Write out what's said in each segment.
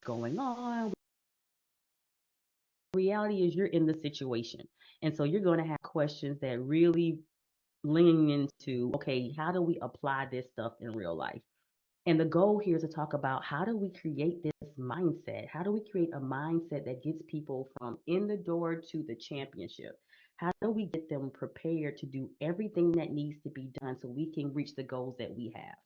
going on. Reality is you're in the situation. And so you're going to have questions that really lean into, okay, how do we apply this stuff in real life? And the goal here is to talk about how do we create this mindset? How do we create a mindset that gets people from in the door to the championship? How do we get them prepared to do everything that needs to be done so we can reach the goals that we have?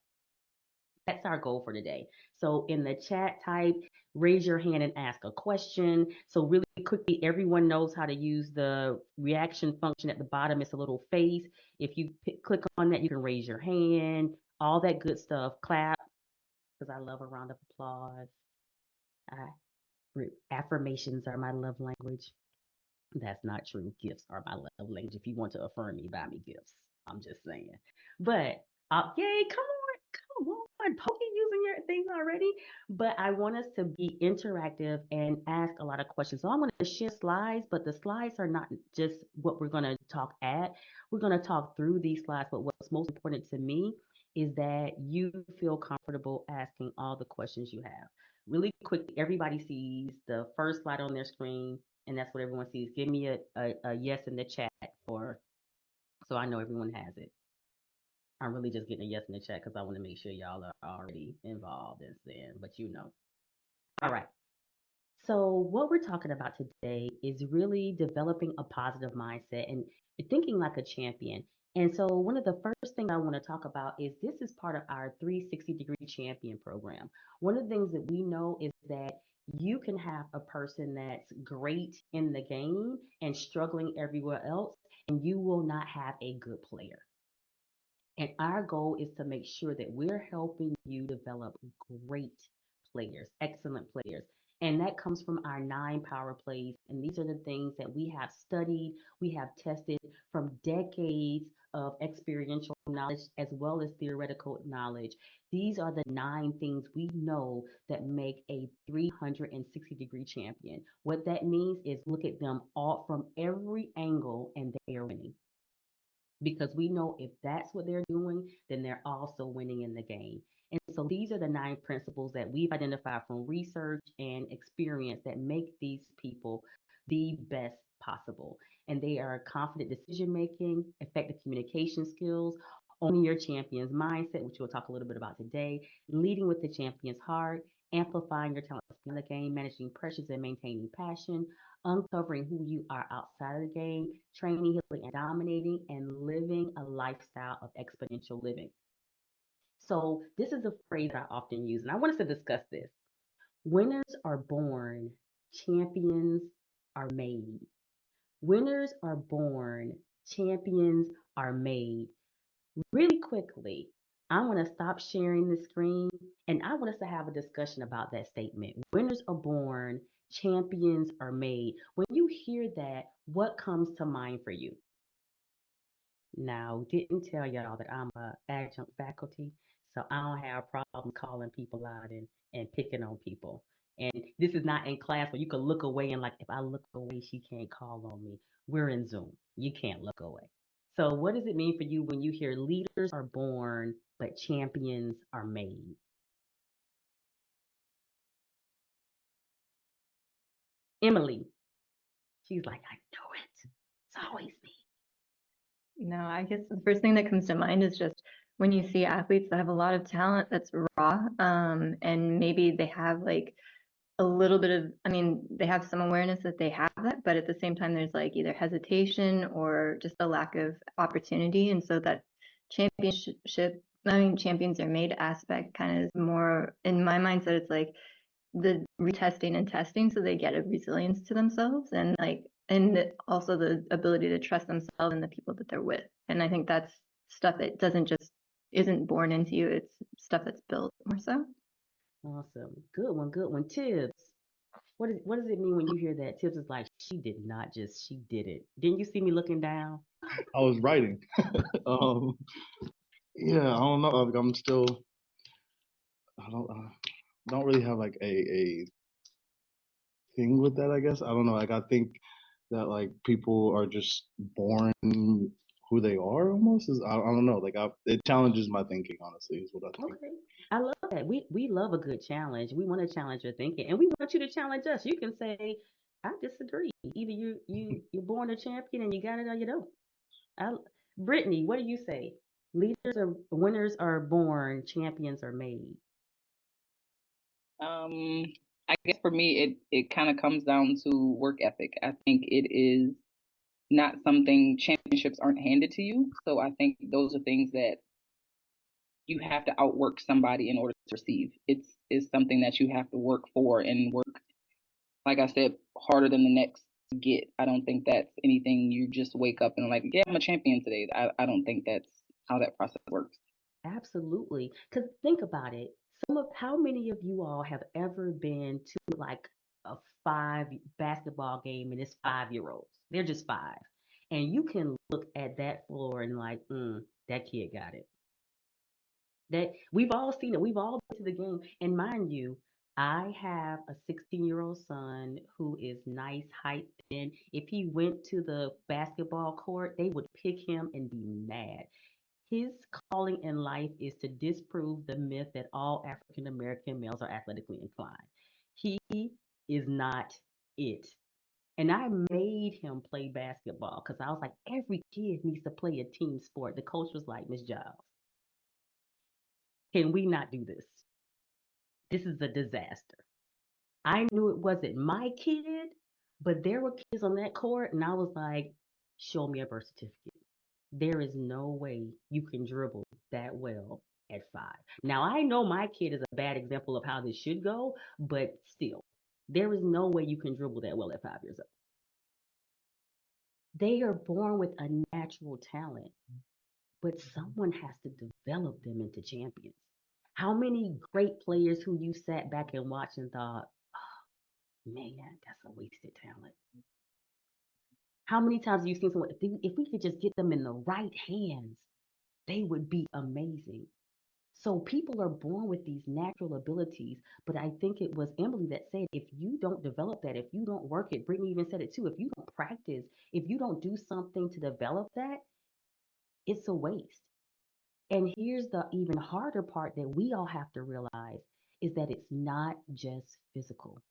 That's our goal for today. So in the chat type, raise your hand and ask a question. So really quickly, everyone knows how to use the reaction function at the bottom. It's a little face. If you click on that, you can raise your hand, all that good stuff. Clap, because I love a round of applause. Affirmations are my love language. That's not true. Gifts are my love language. If you want to affirm me, buy me gifts. I'm just saying. But yay, come on, Pokey using your things already. But I want us to be interactive and ask a lot of questions. So I'm going to share slides, but the slides are not just what we're going to talk at. We're going to talk through these slides. But what's most important to me is that you feel comfortable asking all the questions you have. Really quickly, everybody sees the first slide on their screen, and that's what everyone sees. Give me a yes in the chat for so I know everyone has it. I'm really just getting a yes in the chat because I want to make sure y'all are already involved and saying, but you know. All right. So, what we're talking about today is really developing a positive mindset and thinking like a champion. And so, one of the first things I want to talk about is this is part of our 360-degree champion program. One of the things that we know is that you can have a person that's great in the game and struggling everywhere else, and you will not have a good player. And our goal is to make sure that we're helping you develop great players, excellent players. And that comes from our 9 power plays. And these are the things that we have studied, we have tested from decades of experiential knowledge as well as theoretical knowledge. These are the 9 things we know that make a 360-degree champion. What that means is look at them all from every angle and they are winning because we know if that's what they're doing, then they're also winning in the game. And so these are the 9 principles that we've identified from research and experience that make these people the best possible. And they are confident decision making, effective communication skills, owning your champion's mindset, which we'll talk a little bit about today, leading with the champion's heart, amplifying your talents in the game, managing pressures and maintaining passion, uncovering who you are outside of the game, training, healing, and dominating, and living a lifestyle of exponential living. So, this is a phrase I often use, and I want us to discuss this. Winners are born, champions are made. Winners are born, champions are made. Really quickly, I want to stop sharing the screen and I want us to have a discussion about that statement. Winners are born, champions are made. When you hear that, what comes to mind for you? Now, didn't tell y'all that I'm a adjunct faculty, so I don't have a problem calling people out and picking on people. And this is not in class where you can look away and like, if I look away, she can't call on me. We're in Zoom. You can't look away. So, what does it mean for you when you hear leaders are born, but champions are made? Emily, she's like, I know it. It's always me. No, I guess the first thing that comes to mind is just when you see athletes that have a lot of talent that's raw, and maybe they have like a little bit of, I mean, they have some awareness that they have that, but at the same time, there's like either hesitation or just a lack of opportunity. And so that championship, I mean, champions are made aspect kind of is more in my mindset. It's like the retesting and testing so they get a resilience to themselves and like also the ability to trust themselves and the people that they're with. And I think that's stuff that doesn't just isn't born into you, it's stuff that's built more so. Awesome. Good one, good one. Tibbs. What does it mean when you hear that? Tibbs is like, she did not just, she did it. Didn't you see me looking down? I was writing. um, yeah, I don't know. Like, I'm still. I don't really have like a thing with that. I guess I don't know. Like I think that like people are just born who they are almost. Is I don't know. Like it challenges my thinking. Honestly, is what I think. Okay. I love that. We love a good challenge. We want to challenge your thinking, and we want you to challenge us. You can say, "I disagree." Either you're born a champion and you got it, or you don't. I, Brittany, what do you say? Leaders are winners are born, champions are made. Um, I guess for me, it kind of comes down to work ethic. I think it is not something championships aren't handed to you. So I think those are things that you have to outwork somebody in order to receive. It's something that you have to work for and work, like I said, harder than the next to get. I don't think that's anything you just wake up and like, yeah, I'm a champion today. I don't think that's how that process works. Absolutely. Because think about it. How many of you all have ever been to like a five basketball game and it's 5-year-olds? They're just five. And you can look at that floor and like, that kid got it. That we've all seen it. We've all been to the game. And mind you, I have a 16-year-old son who is nice height thin. If he went to the basketball court, they would pick him and be mad. His calling in life is to disprove the myth that all African American males are athletically inclined. He is not it. And I made him play basketball because I was like, every kid needs to play a team sport. The coach was like, Miss Giles, can we not do this? This is a disaster. I knew it wasn't my kid, but there were kids on that court, and I was like, show me a birth certificate. There is no way you can dribble that well at 5. Now, I know my kid is a bad example of how this should go, but still, there is no way you can dribble that well at 5 years old. They are born with a natural talent, but someone has to develop them into champions. How many great players who you sat back and watched and thought, man, that's a wasted talent? How many times have you seen someone, if we could just get them in the right hands, they would be amazing. So people are born with these natural abilities, but I think it was Emily that said if you don't develop that, if you don't work it, Brittany even said it too, if you don't practice, if you don't do something to develop that, it's a waste. And here's the even harder part that we all have to realize is that it's not just physical.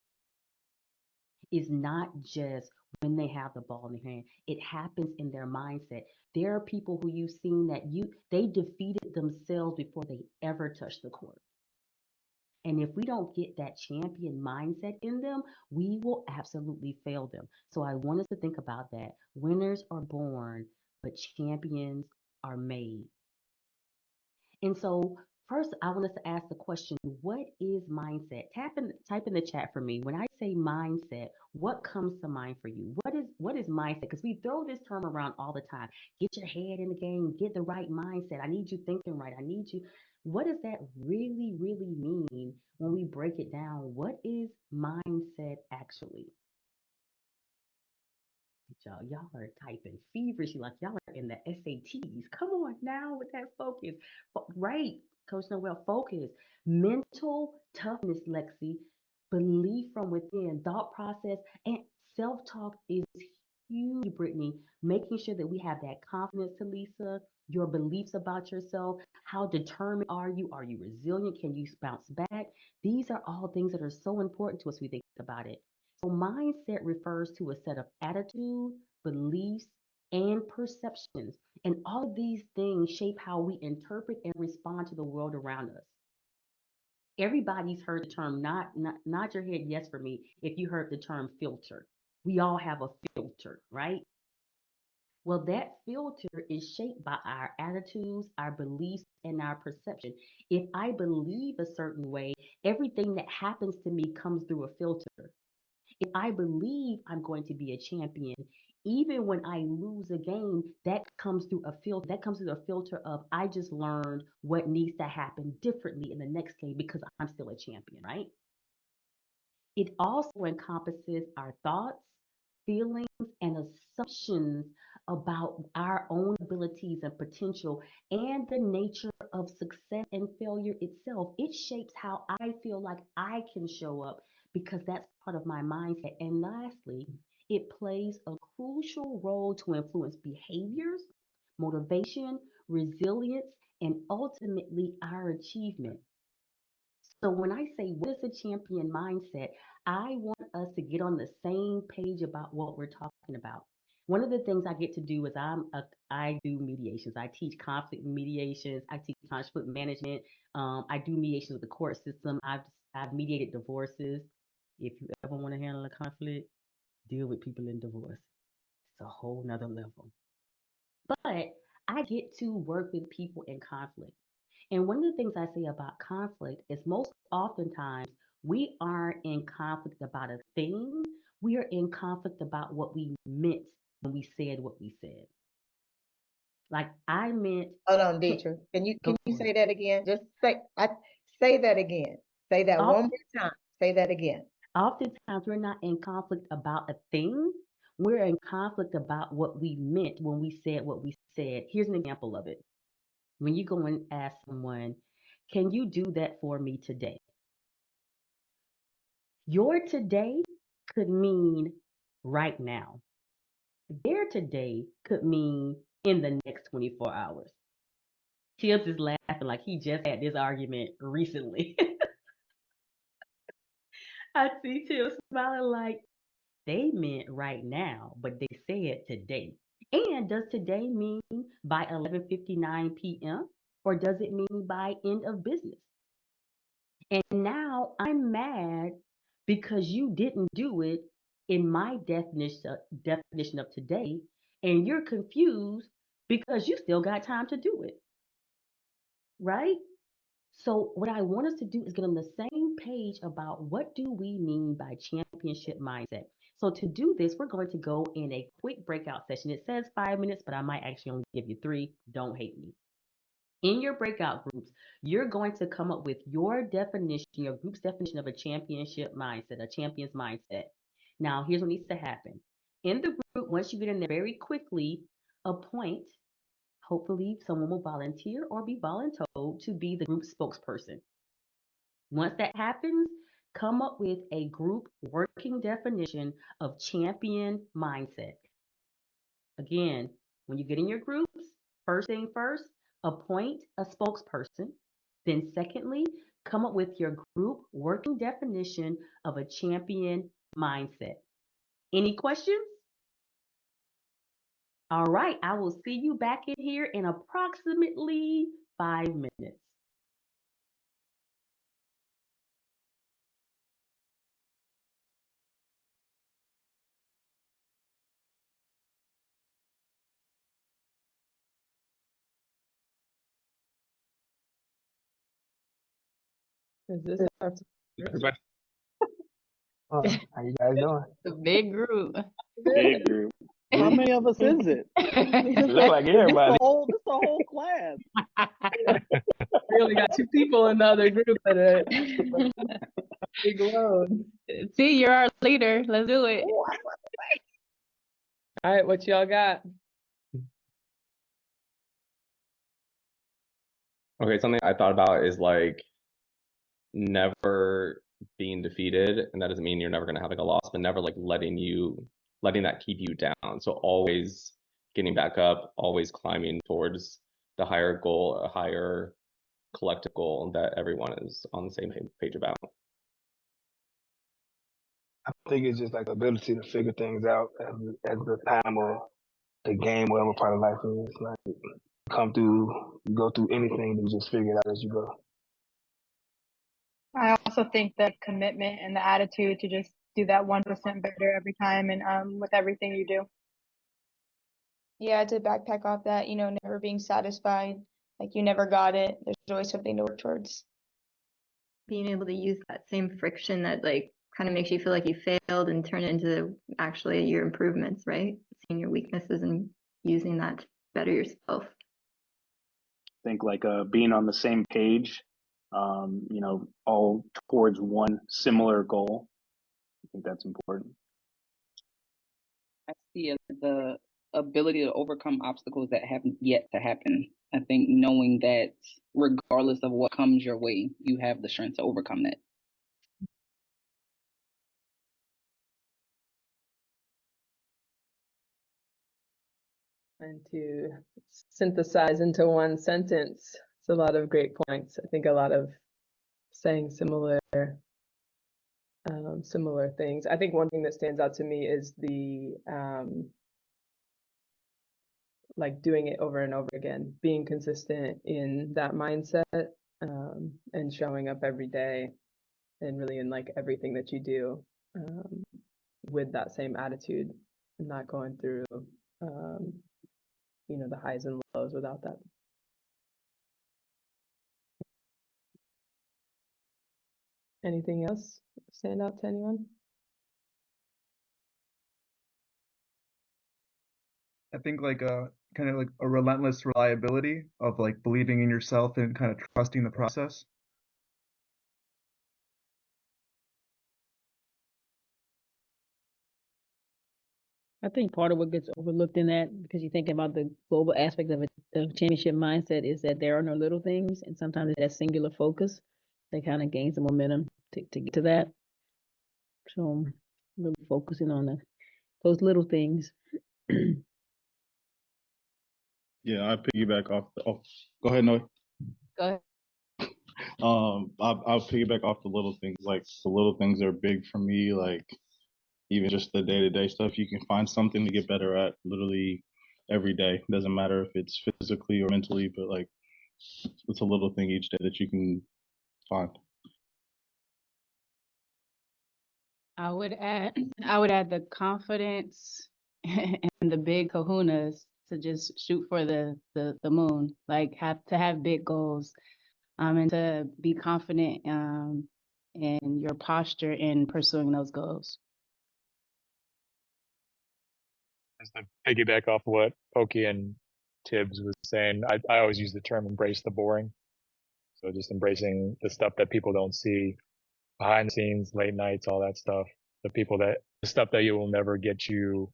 It's not just when they have the ball in their hand. It happens in their mindset. There are people who you've seen that they defeated themselves before they ever touched the court. And if we don't get that champion mindset in them, we will absolutely fail them. So I want us to think about that. Winners are born, but champions are made. And so first I want us to ask the question, what is mindset? Type in the chat for me. When I say mindset, what comes to mind for you? What is mindset? Because we throw this term around all the time. Get your head in the game, get the right mindset. I need you thinking right. I need you. What does that really, really mean when we break it down? What is mindset actually? Y'all are typing feverishly like y'all are in the SATs. Come on now with that focus. Right, Coach Noel, focus. Mental toughness, Lexi, belief from within, thought process, and self-talk is huge, Brittany. Making sure that we have that confidence, Talisa, your beliefs about yourself. How determined are you? Are you resilient? Can you bounce back? These are all things that are so important to us when we think about it. So, mindset refers to a set of attitude, beliefs, and perceptions. And all of these things shape how we interpret and respond to the world around us. Everybody's heard the term, nod your head yes for me if you heard the term filter. We all have a filter, right? Well, that filter is shaped by our attitudes, our beliefs, and our perception. If I believe a certain way, everything that happens to me comes through a filter. If I believe I'm going to be a champion, even when I lose a game, that comes through a filter. That comes through a filter of I just learned what needs to happen differently in the next game because I'm still a champion, right? It also encompasses our thoughts, feelings, and assumptions about our own abilities and potential and the nature of success and failure itself. It shapes how I feel like I can show up because that's part of my mindset. And lastly, it plays a crucial role to influence behaviors, motivation, resilience, and ultimately our achievement. So when I say what is a champion mindset, I want us to get on the same page about what we're talking about. One of the things I get to do is I do mediations. I teach conflict mediations. I teach conflict management. I do mediations with the court system. I've mediated divorces. If you ever want to handle a conflict, deal with people in divorce. It's a whole nother level. But I get to work with people in conflict. And one of the things I say about conflict is most oftentimes we aren't in conflict about a thing. We are in conflict about what we meant when we said what we said. Like I meant, Hold on, can, Deidre. Can go you for say it. that again? Just say that again. Say that one Oft, more time. Say that again. Oftentimes we're not in conflict about a thing. We're in conflict about what we meant when we said what we said. Here's an example of it. When you go and ask someone, can you do that for me today? Your today could mean right now. Their today could mean in the next 24 hours. Tibbs is laughing like he just had this argument recently. I see Tibbs smiling like they meant right now, but they said today. And does today mean by 11:59 p.m. or does it mean by end of business? And now I'm mad because you didn't do it in my definition of today, and you're confused because you still got time to do it, right? So what I want us to do is get on the same page about what do we mean by championship mindset. So to do this, we're going to go in a quick breakout session. It says 5 minutes, but I might actually only give you three. Don't hate me. In your breakout groups, you're going to come up with your definition, your group's definition of a championship mindset, a champion's mindset. Now, here's what needs to happen. In the group, once you get in there very quickly, appoint, hopefully someone will volunteer or be voluntold to be the group spokesperson. Once that happens, come up with a group working definition of champion mindset. Again, when you get in your groups, first thing first, appoint a spokesperson. Then, secondly, come up with your group working definition of a champion mindset. Any questions? All right, I will see you back in here in approximately 5 minutes. Is this our Everybody, how you guys doing? the big group? Big group. How many of us is it? It look like This everybody. the whole class. We only got two people in the other group that are big load. See, you're our leader. Let's do it. All right, what y'all got? Okay, something I thought about is like never being defeated, and that doesn't mean you're never gonna have like a loss, but never like letting that keep you down. So always getting back up, always climbing towards the higher goal, a higher collective goal that everyone is on the same page about. I think it's just like the ability to figure things out as the time of the game, whatever part of life is. Like you go through anything, you just figure it out as you go. I also think the commitment and the attitude to just do that 1% better every time and with everything you do. Yeah, to backpack off that, never being satisfied, like you never got it. There's always something to work towards. Being able to use that same friction that like kind of makes you feel like you failed and turn it into actually your improvements, right? Seeing your weaknesses and using that to better yourself. Think like being on the same page, all towards one similar goal. I think that's important. I see the ability to overcome obstacles that have yet to happen. I think knowing that regardless of what comes your way, you have the strength to overcome that. And to synthesize into one sentence, it's a lot of great points. I think a lot of saying similar things. I think one thing that stands out to me is the like doing it over and over again, being consistent in that mindset, and showing up every day and really in like everything that you do, with that same attitude, not going through the highs and lows without that. Anything else stand out to anyone? I think like kind of like a relentless reliability of like believing in yourself and kind of trusting the process. I think part of what gets overlooked in that, because you're thinking about the global aspect of it, the championship mindset, is that there are no little things, and sometimes that singular focus that kind of gains the momentum to get to that. So really focusing on those little things. Yeah, I piggyback off go ahead, Noe. Go ahead. I'll piggyback off the little things. Like the little things are big for me. Like even just the day-to-day stuff, you can find something to get better at literally every day. Doesn't matter if it's physically or mentally, but like it's a little thing each day that you can find. I would add the confidence and the big kahunas to just shoot for the moon. Like have big goals, and to be confident in your posture in pursuing those goals. Just to piggyback off what Pokey and Tibbs was saying, I always use the term embrace the boring. So just embracing the stuff that people don't see behind the scenes, late nights, all that stuff. The stuff that you will never get you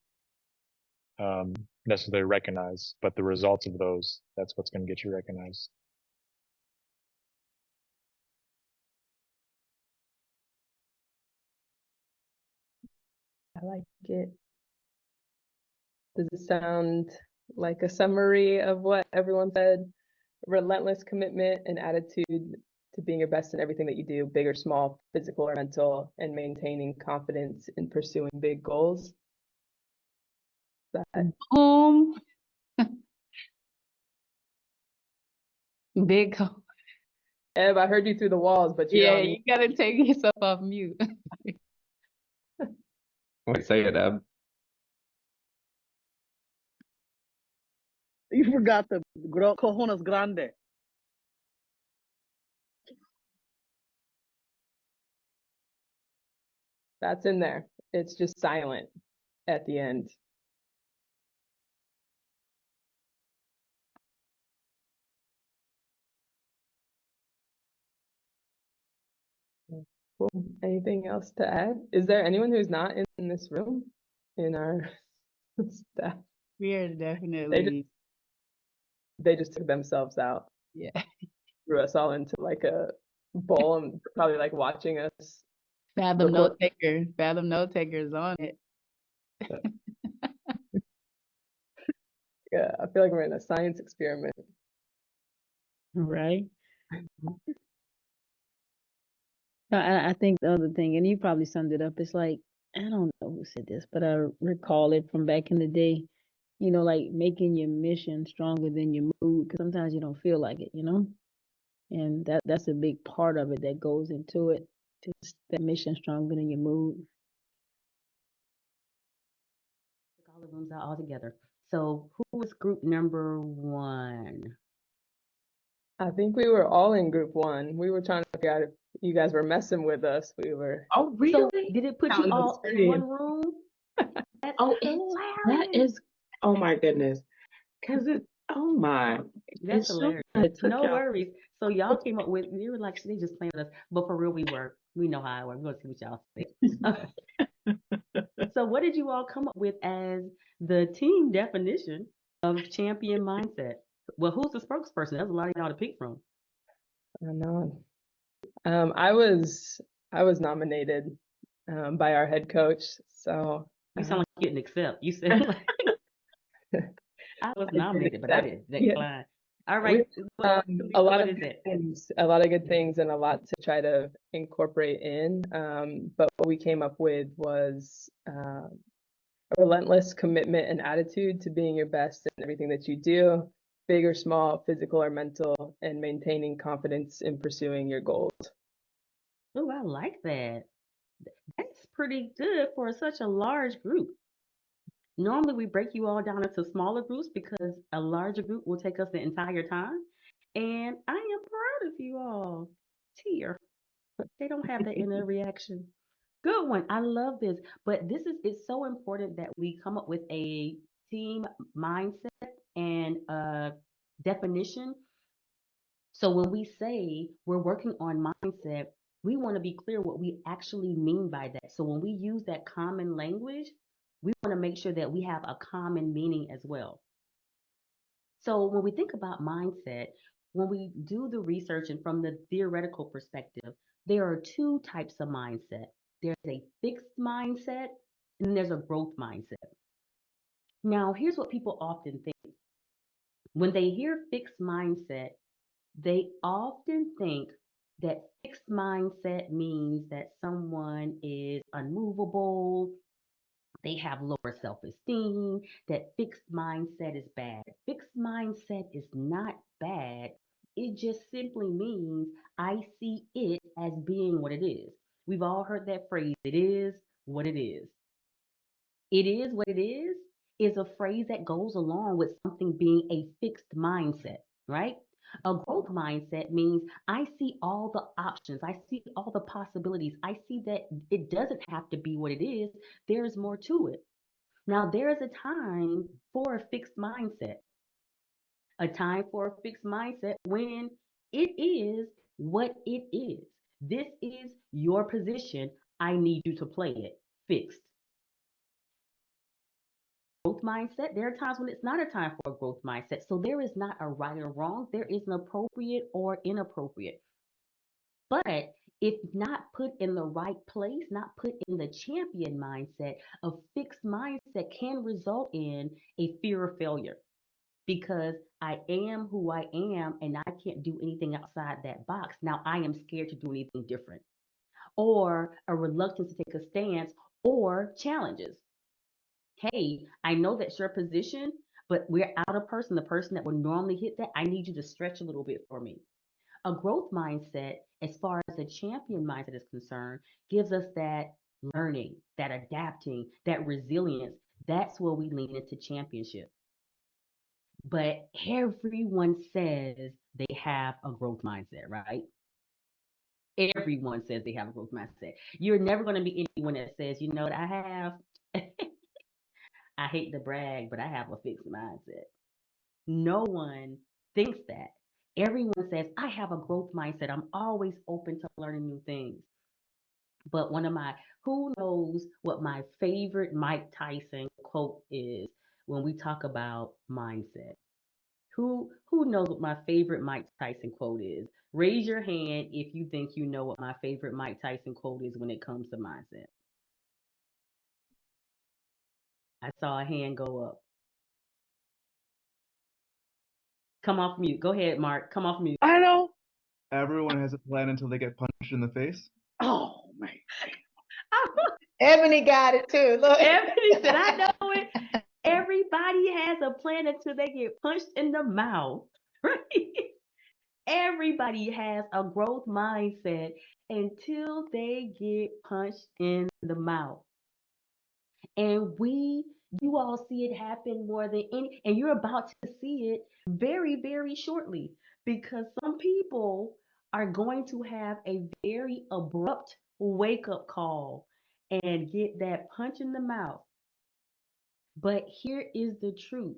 necessarily recognized, but the results of those, that's what's going to get you recognized. I like it. Does it sound like a summary of what everyone said? Relentless commitment and attitude to being your best in everything that you do, big or small, physical or mental, and maintaining confidence in pursuing big goals. Big. Eb, I heard you through the walls, but you're on You gotta take yourself off mute. Wait, say it, Eb. You forgot the cojones grande. That's in there. It's just silent at the end. Cool. Anything else to add? Is there anyone who's not in this room in our staff? We are definitely. They just took themselves out. Yeah. Threw us all into like a bowl and probably like watching us. Fathom note takers on it. Yeah, I feel like we're in a science experiment. Right. I think the other thing, and you probably summed it up, it's like, I don't know who said this, but I recall it from back in the day, like making your mission stronger than your mood, because sometimes you don't feel like it, and that's a big part of it that goes into it, just that mission stronger than your mood. Took all the rooms out all together. So who was group number 1? I think we were all in group 1. We were trying to figure out if you guys were messing with us. We were. Oh, really? So did it put you all in one room? That's that is, oh my goodness. Cause oh my. That's hilarious. No worries. So y'all came up with, you were like, they just playing with us. But for real, we know how it works. We're going to see what y'all say. So what did you all come up with as the team definition of champion mindset? Well, who's the spokesperson? That's a lot of y'all to pick from. I know. I was nominated by our head coach. So you sound like you didn't accept. You said like I was I did nominated, but I accept. didn't Yeah. decline. All We right. a lot What of is good it? things, a lot of good things, and a lot to try to incorporate in. But what we came up with was a relentless commitment and attitude to being your best in everything that you do, big or small, physical or mental, and maintaining confidence in pursuing your goals. Oh, I like that. That's pretty good for such a large group. Normally, we break you all down into smaller groups because a larger group will take us the entire time. And I am proud of you all. Tear. They don't have that inner reaction. Good one. I love this. But it's so important that we come up with a team mindset and a definition. So when we say we're working on mindset, we want to be clear what we actually mean by that. So when we use that common language, we want to make sure that we have a common meaning as well. So when we think about mindset, when we do the research and from the theoretical perspective, there are two types of mindset. There's a fixed mindset and then there's a growth mindset. Now, here's what people often think. When they hear fixed mindset, they often think that fixed mindset means that someone is unmovable, they have lower self esteem, that fixed mindset is bad. Fixed mindset is not bad. It just simply means I see it as being what it is. We've all heard that phrase, it is what it is. It is what it is a phrase that goes along with something being a fixed mindset, right? A growth mindset means I see all the options, I see all the possibilities, I see that it doesn't have to be what it is, there's more to it. Now, there is a time for a fixed mindset, a time for a fixed mindset when it is what it is. This is your position. I need you to play it fixed. Growth mindset, there are times when it's not a time for a growth mindset. So there is not a right or wrong, there is an appropriate or inappropriate. But if not put in the right place, not put in the champion mindset, a fixed mindset can result in a fear of failure because I am who I am and I can't do anything outside that box. Now I am scared to do anything different, or a reluctance to take a stance or challenges. Hey, I know that's your position, but we're out of person. The person that would normally hit that, I need you to stretch a little bit for me. A growth mindset, as far as a champion mindset is concerned, gives us that learning, that adapting, that resilience. That's where we lean into championship. But everyone says they have a growth mindset, right? Everyone says they have a growth mindset. You're never going to be anyone that says, you know what, I have, I hate to brag, but I have a fixed mindset. No one thinks that. Everyone says, I have a growth mindset. I'm always open to learning new things. But who knows what my favorite Mike Tyson quote is when we talk about mindset? Who knows what my favorite Mike Tyson quote is? Raise your hand if you think you know what my favorite Mike Tyson quote is when it comes to mindset. I saw a hand go up. Come off mute. Go ahead, Mark. Come off mute. I know. Everyone has a plan until they get punched in the face. Oh man. Ebony got it too. Look. Ebony said, I know it. Everybody has a plan until they get punched in the mouth. Right? Everybody has a growth mindset until they get punched in the mouth. And you all see it happen more than any, and you're about to see it very, very shortly because some people are going to have a very abrupt wake up call and get that punch in the mouth. But here is the truth.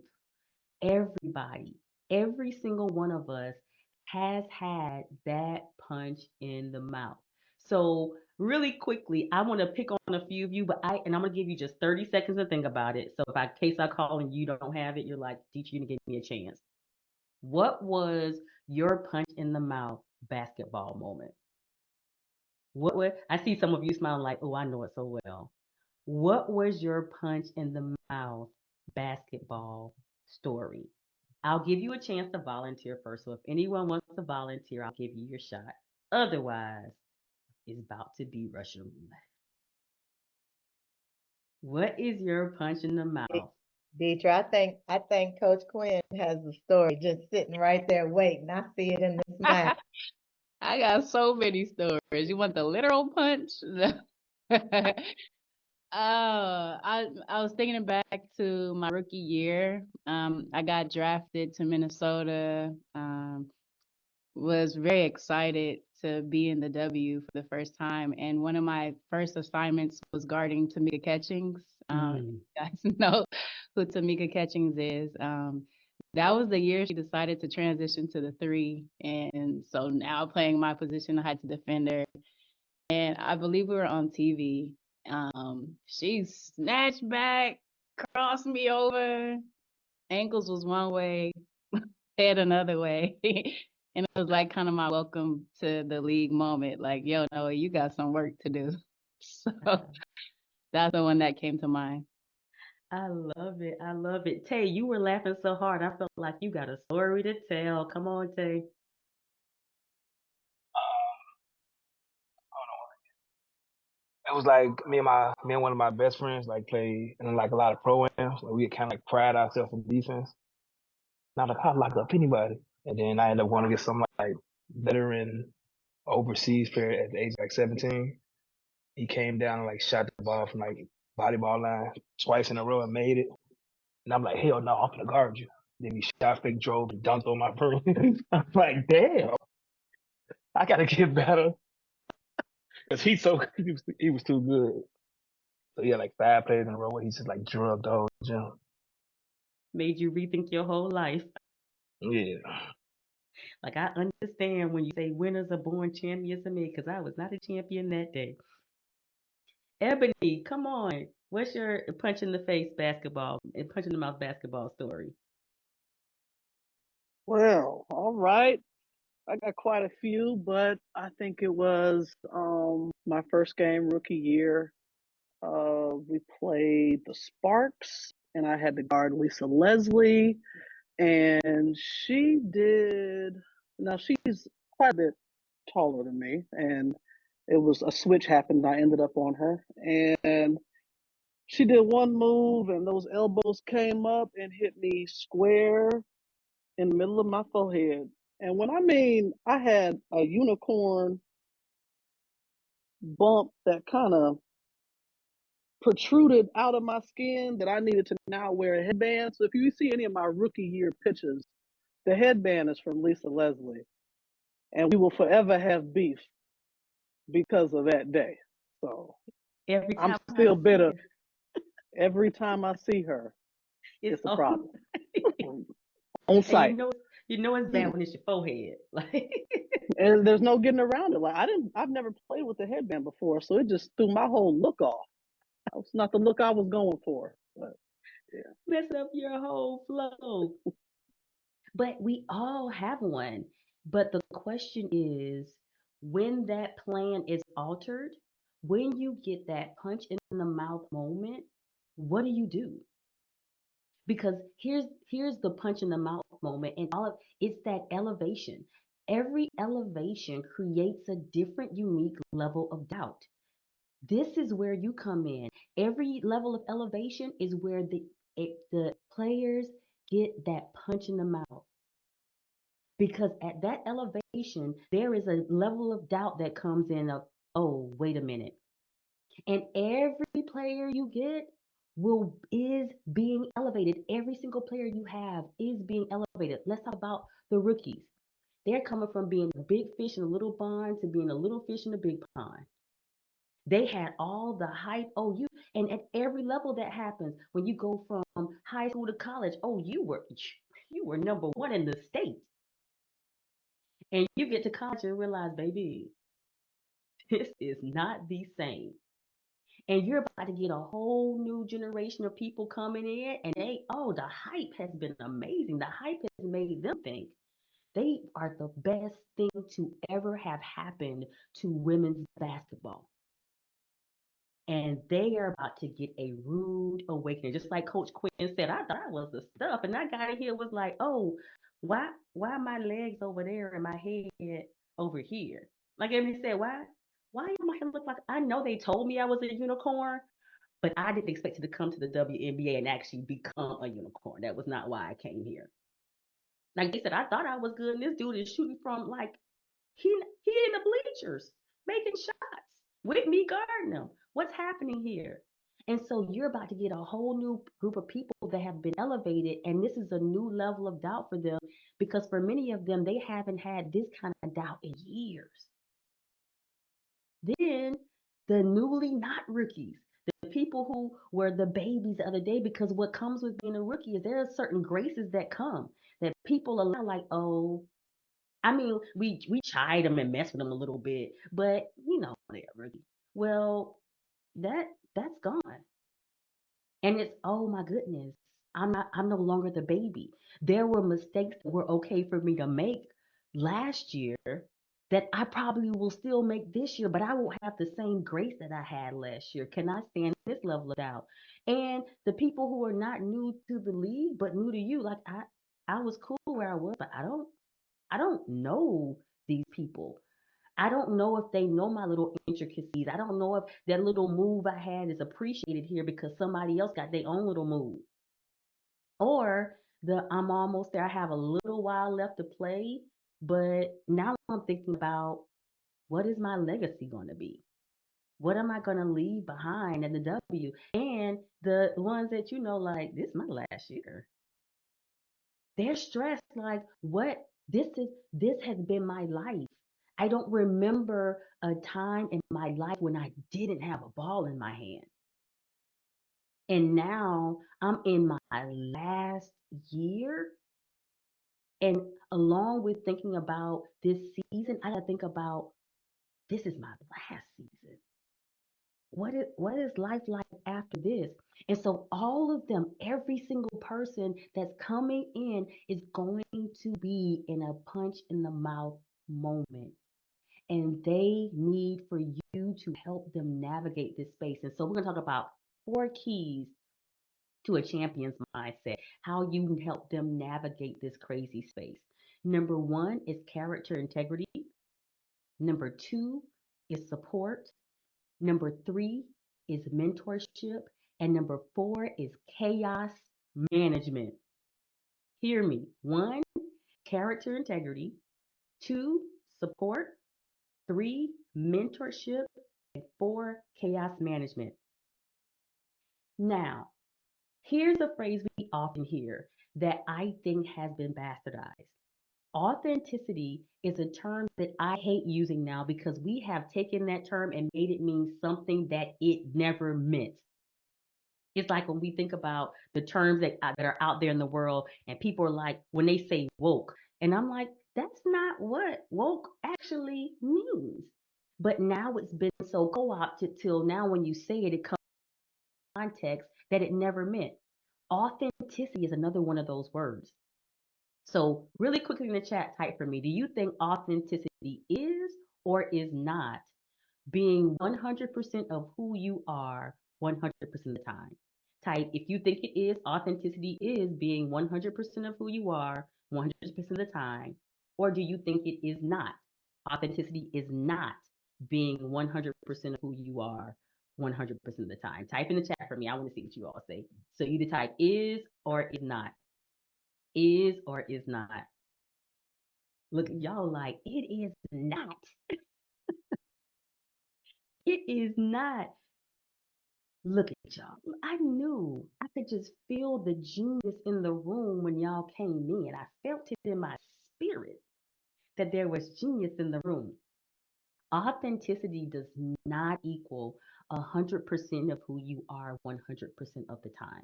Everybody, every single one of us has had that punch in the mouth. So, really quickly, I want to pick on a few of you, I'm gonna give you just 30 seconds to think about it. So if in case I call and you don't have it, you're like, teacher, you didn't give me a chance. What was your punch in the mouth basketball moment? I see some of you smiling like, oh, I know it so well. What was your punch in the mouth basketball story. I'll give you a chance to volunteer first. So if anyone wants to volunteer, I'll give you your shot. Otherwise, it's about to be Russian roulette. What is your punch in the mouth? Deidre, I think Coach Quinn has the story just sitting right there waiting. I see it in the smile. I got so many stories. You want the literal punch? I was thinking back to my rookie year. I got drafted to Minnesota. Was very excited to be in the W for the first time, and one of my first assignments was guarding Tamika Catchings. You guys know who Tamika Catchings is. That was the year she decided to transition to the three, and so now playing my position, I had to defend her. And I believe we were on TV. She snatched back, crossed me over. Ankles was one way, head another way. And it was like kind of my welcome to the league moment. Like, yo, Noah, you got some work to do. So that's the one that came to mind. I love it. I love it. Tay, you were laughing so hard. I felt like you got a story to tell. Come on, Tay. It was like me and one of my best friends like played in like a lot of pro-ams. Like we kind of like pride ourselves in defense. Not like I'll lock up anybody. And then I ended up going to get some like veteran overseas player at the age of like 17. He came down and like shot the ball from like volleyball line twice in a row and made it. And I'm like, hell no, I'm gonna guard you. Then he shot fake drove and dunked on my person. I'm like, damn, I gotta get better. Cause he was too good. So he had like 5 plays in a row where he's just like drugged the whole gym. Made you rethink your whole life. Yeah. Like, I understand when you say winners are born champions to me, because I was not a champion that day. Ebony, come on. What's your punch in the face basketball and punch in the mouth basketball story? Well, all right. I got quite a few, but I think it was my first game rookie year. We played the Sparks, and I had to guard Lisa Leslie, and she did. Now she's quite a bit taller than me, and it was a switch happened. I ended up on her, and she did one move, and those elbows came up and hit me square in the middle of my forehead. And when I mean I had a unicorn bump that kind of protruded out of my skin that I needed to now wear a headband. So if you see any of my rookie year pictures, the headband is from Lisa Leslie. And we will forever have beef because of that day. So Every I'm time I still see bitter. her, Every time I see her, it's it's a on. problem. On And site. you know it's bad when it's your forehead. Like, And there's no getting around it. Like I've never played with a headband before, so it just threw my whole look off. That's not the look I was going for. But yeah. mess up your whole flow. But we all have one. But the question is, when that plan is altered, when you get that punch in the mouth moment, what do you do? Because here's the punch in the mouth moment, and all of it's that elevation. Every elevation creates a different, unique level of doubt. This is where you come in. Every level of elevation is where the players get that punch in the mouth. Because at that elevation, there is a level of doubt that comes in of, oh, wait a minute. And every player you get will is being elevated. Every single player you have is being elevated. Let's talk about the rookies. They're coming from being a big fish in a little pond to being a little fish in a big pond. They had all the hype. Oh, and at every level that happens when you go from high school to college. Oh, you were number one in the state. And you get to college and realize, baby, this is not the same. And you're about to get a whole new generation of people coming in, and the hype has been amazing. The hype has made them think they are the best thing to ever have happened to women's basketball. And they are about to get a rude awakening. Just like Coach Quinn said, I thought I was the stuff, and I got in here was like, oh, why are my legs over there and my head over here? Like Emily said, why my hair look like? I know they told me I was a unicorn, but I didn't expect it to come to the WNBA and actually become a unicorn. That was not why I came here. Like they said, I thought I was good, and this dude is shooting from like he in the bleachers making shots with me guarding him. What's happening here? And so you're about to get a whole new group of people that have been elevated, and this is a new level of doubt for them because for many of them, they haven't had this kind of doubt in years. Then the newly not rookies, the people who were the babies the other day, because what comes with being a rookie is there are certain graces that come that people allow, like, oh, I mean, we chide them and mess with them a little bit, but they're a rookie. Well, that's gone. And it's, oh my goodness, I'm no longer the baby. There were mistakes that were okay for me to make last year that I probably will still make this year, but I won't have the same grace that I had last year. Can I stand this level of doubt? And the people who are not new to the league but new to you, like I was cool where I was, but I don't know these people. I don't know if they know my little intricacies. I don't know if that little move I had is appreciated here because somebody else got their own little move. Or I'm almost there. I have a little while left to play, but now I'm thinking about what is my legacy going to be? What am I going to leave behind in the W? And the ones that like, this is my last year. They're stressed like, what? This has been my life. I don't remember a time in my life when I didn't have a ball in my hand. And now I'm in my last year. And along with thinking about this season, I gotta think about this is my last season. What is life like after this? And so all of them, every single person that's coming in is going to be in a punch in the mouth moment. And they need for you to help them navigate this space. And so we're going to talk about 4 keys to a champion's mindset, how you can help them navigate this crazy space. Number 1 is character integrity. Number 2 is support. Number 3 is mentorship. And number 4 is chaos management. Hear me. 1, character integrity. 2, support. 3, mentorship. And 4, chaos management. Now, here's a phrase we often hear that I think has been bastardized. Authenticity is a term that I hate using now because we have taken that term and made it mean something that it never meant. It's like when we think about the terms that are out there in the world, and people are like, when they say woke, and I'm like, that's not what woke actually means. But now it's been so co-opted till now when you say it, it comes in context that it never meant. Authenticity is another one of those words. So, really quickly in the chat, type for me. Do you think authenticity is or is not being 100% of who you are 100% of the time? Type if you think it is, authenticity is being 100% of who you are 100% of the time. Or do you think it is not? Authenticity is not being 100% of who you are 100% of the time. Type in the chat for me. I want to see what you all say. So, either type is or is not. Is or is not. Look, y'all like, it is not. It is not. Look at y'all. I knew I could just feel the genius in the room when y'all came in. I felt it in my spirit that there was genius in the room. Authenticity does not equal 100% of who you are 100% of the time.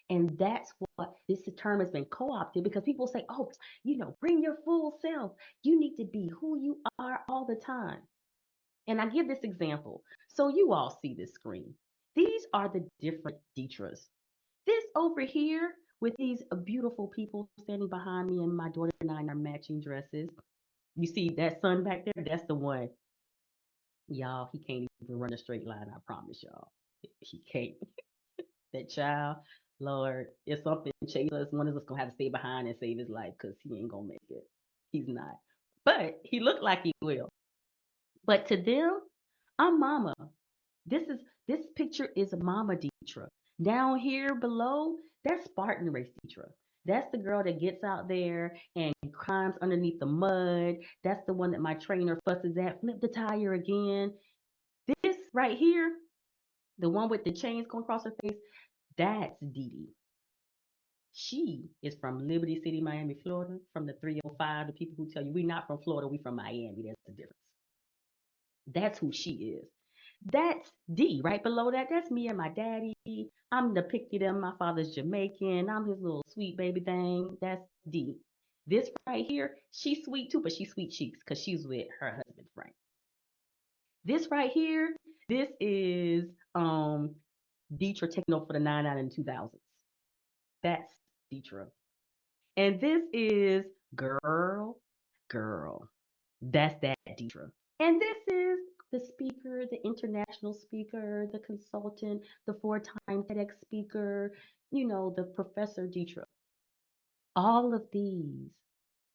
And that's what this term has been co opted because people say, oh, bring your full self. You need to be who you are all the time. And I give this example. So you all see this screen. These are the different Deetras. This over here with these beautiful people standing behind me, and my daughter and I in our matching dresses. You see that son back there? That's the one. Y'all, he can't even run a straight line, I promise y'all. He can't. That child, Lord, if something chases us, one of us gonna have to stay behind and save his life because he ain't gonna make it. He's not. But he looked like he will. But to them, I'm mama. This picture is Mama Deetra. Down here below, that's Spartan Race Deetra. That's the girl that gets out there and climbs underneath the mud. That's the one that my trainer fusses at. Flip the tire again. This right here, the one with the chains going across her face, that's Dee Dee. She is from Liberty City, Miami, Florida, from the 305. The people who tell you we not from Florida, we from Miami. That's the difference. That's who she is. That's D. Right below that, that's me and my daddy. I'm depicted him. My father's Jamaican. I'm his little sweet baby thing. That's D. This right here, she's sweet too, but she's sweet cheeks because she's with her husband Frank. This right here, this is Deetra taking over for the 99 and 2000s. That's Deetra. And this is girl. That's that Deidre. And this is the speaker, the international speaker, the consultant, the 4-time TEDx speaker, the Professor Deidre. All of these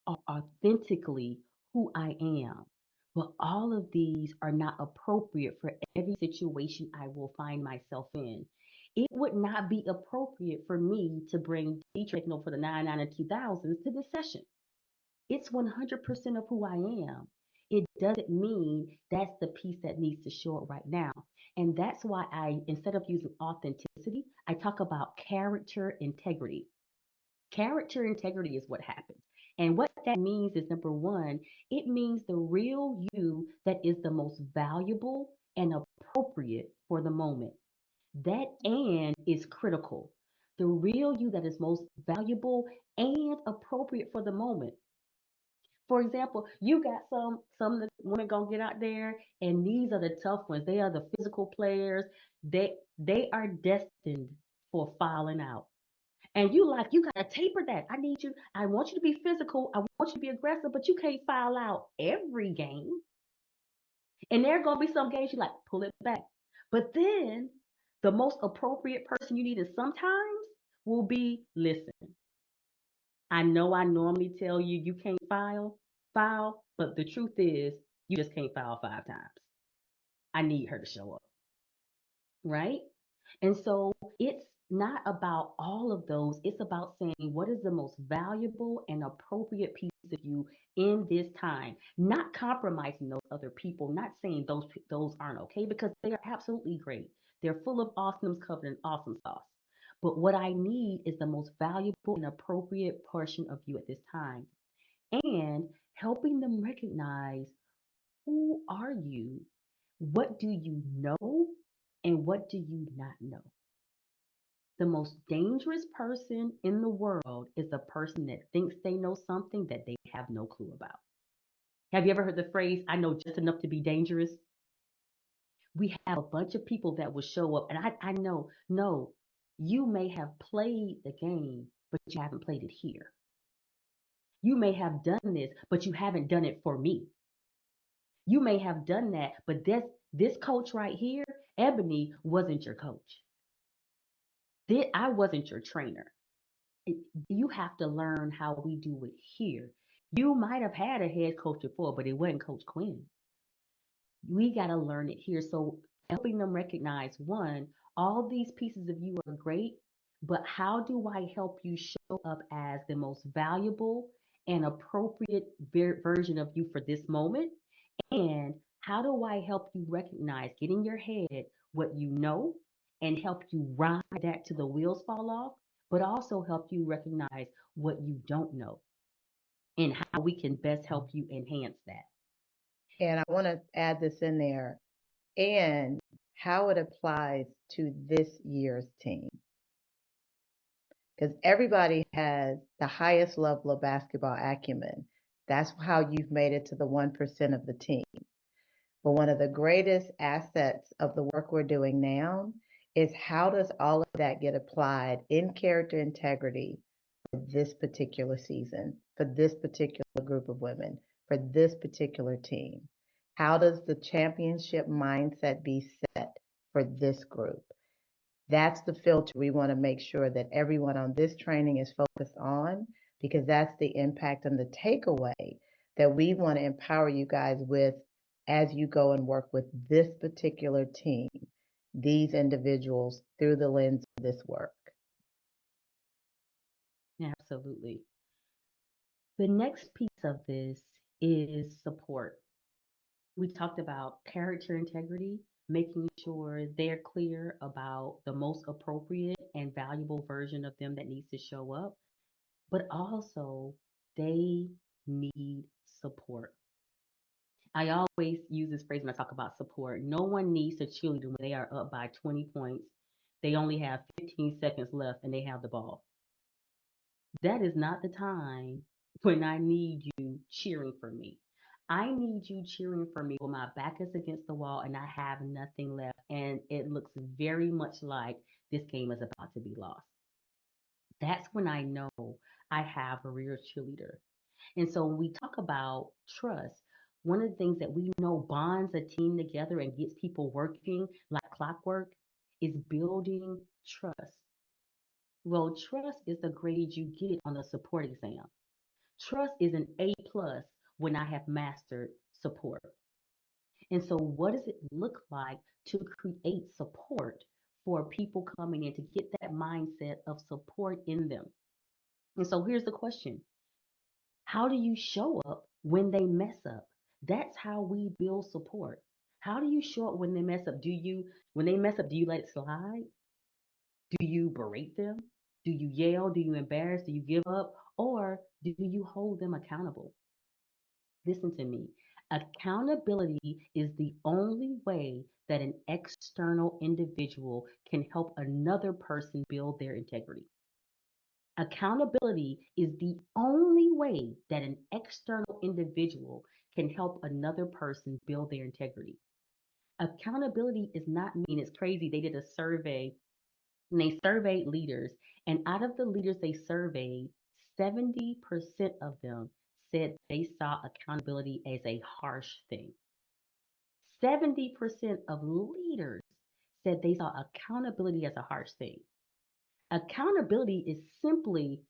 are authentically who I am. But all of these are not appropriate for every situation I will find myself in. It would not be appropriate for me to bring Deidre for the 99 and 2000s to this session. It's 100% of who I am. It doesn't mean that's the piece that needs to show up right now. And that's why instead of using authenticity, I talk about character integrity. Character integrity is what happens. And what that means is number one, it means the real you that is the most valuable and appropriate for the moment. That and is critical. The real you that is most valuable and appropriate for the moment. For example, you got some of the women gonna get out there, and these are the tough ones. They are the physical players. They are destined for falling out. And you gotta taper that. I want you to be physical, I want you to be aggressive, but you can't foul out every game. And there are gonna be some games you like, pull it back. But then the most appropriate person you need is sometimes will be listen. I know I normally tell you you can't file, but the truth is you just can't file 5 times. I need her to show up, right? And so it's not about all of those. It's about saying what is the most valuable and appropriate piece of you in this time, not compromising those other people, not saying those aren't okay because they are absolutely great. They're full of awesomeness covered in awesome sauce. But what I need is the most valuable and appropriate portion of you at this time and helping them recognize who are you, what do you know, and what do you not know. The most dangerous person in the world is the person that thinks they know something that they have no clue about. Have you ever heard the phrase, I know just enough to be dangerous? We have a bunch of people that will show up, and I know, no, you may have played the game, but you haven't played it here. You may have done this, but you haven't done it for me. You may have done that, but this coach right here, Ebony, wasn't your coach. I wasn't your trainer. You have to learn how we do it here. You might have had a head coach before, but it wasn't Coach Quinn. We got to learn it here. So helping them recognize one, all these pieces of you are great, but how do I help you show up as the most valuable and appropriate version of you for this moment? And how do I help you recognize, get in your head what you know and help you ride that till the wheels fall off, but also help you recognize what you don't know and how we can best help you enhance that. And I want to add this in there and how it applies to this year's team. Because everybody has the highest level of basketball acumen. That's how you've made it to the 1% of the team. But one of the greatest assets of the work we're doing now is how does all of that get applied in character integrity for this particular season, for this particular group of women, for this particular team? How does the championship mindset be set for this group. That's the filter we want to make sure that everyone on this training is focused on, because that's the impact and the takeaway that we want to empower you guys with as you go and work with this particular team, these individuals through the lens of this work. Absolutely. The next piece of this is support. We talked about character integrity, making sure they're clear about the most appropriate and valuable version of them that needs to show up, but also they need support. I always use this phrase when I talk about support. No one needs a cheerleader when they are up by 20 points. They only have 15 seconds left and they have the ball. That is not the time when I need you cheering for me. I need you cheering for me when my back is against the wall and I have nothing left. And it looks very much like this game is about to be lost. That's when I know I have a real cheerleader. And so when we talk about trust, one of the things that we know bonds a team together and gets people working like clockwork is building trust. Well, trust is the grade you get on the support exam. Trust is an A plus when I have mastered support. And so, what does it look like to create support for people coming in to get that mindset of support in them? And so, here's the question: how do you show up when they mess up? That's how we build support. How do you show up when they mess up? When they mess up, do you let it slide? Do you berate them? Do you yell? Do you embarrass? Do you give up? Or do you hold them accountable? Listen to me. Accountability is the only way that an external individual can help another person build their integrity. Accountability is the only way that an external individual can help another person build their integrity. Accountability is not mean. It's crazy. They did a survey and they surveyed leaders, and out of the leaders they surveyed, 70% of them said they saw accountability as a harsh thing. 70% of leaders said they saw accountability as a harsh thing. Accountability is simply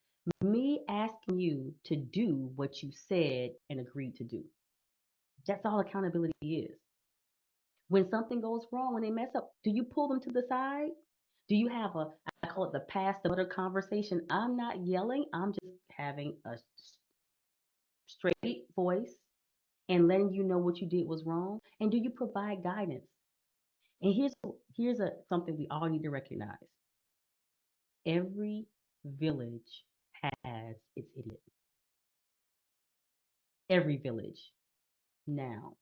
me asking you to do what you said and agreed to do. That's all accountability is. When something goes wrong, when they mess up, do you pull them to the side? Do you have I call it the pass the butter conversation? I'm not yelling, I'm just having a straight voice and letting you know what you did was wrong. And do you provide guidance? And here's something we all need to recognize. Every village has its idiot. Every village. Now,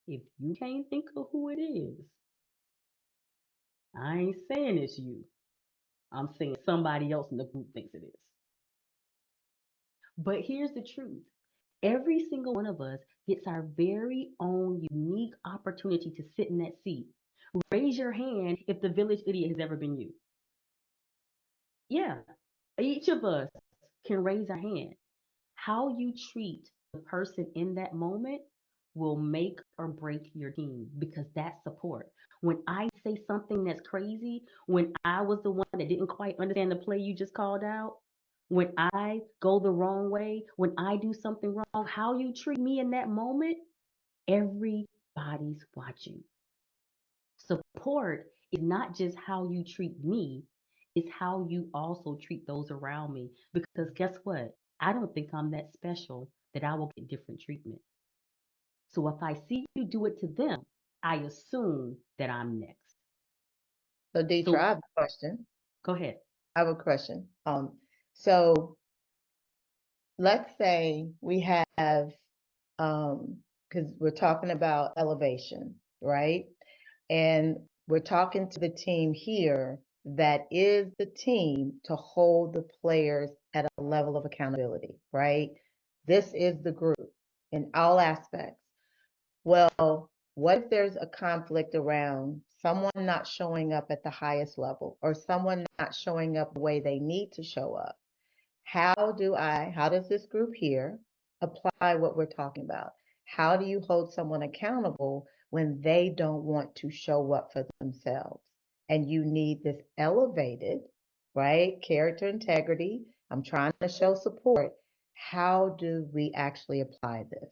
if you can't think of who it is, I ain't saying it's you. I'm saying somebody else in the group thinks it is. But here's the truth. Every single one of us gets our very own unique opportunity to sit in that seat. Raise your hand if the village idiot has ever been you. Yeah, each of us can raise our hand. How you treat the person in that moment will make or break your team because that's support. When I say something that's crazy, when I was the one that didn't quite understand the play you just called out, when I go the wrong way, when I do something wrong, how you treat me in that moment, everybody's watching. Support is not just how you treat me, it's how you also treat those around me. Because guess what? I don't think I'm that special that I will get different treatment. So if I see you do it to them, I assume that I'm next. So, Deetra, I have a question. Go ahead. I have a question. So let's say we have, because we're talking about elevation, right? And we're talking to the team here that is the team to hold the players at a level of accountability, right? This is the group in all aspects. Well, what if there's a conflict around someone not showing up at the highest level or someone not showing up the way they need to show up? How does this group here apply what we're talking about? How do you hold someone accountable when they don't want to show up for themselves. And you need this elevated, right? Character integrity. I'm trying to show support. How do we actually apply this?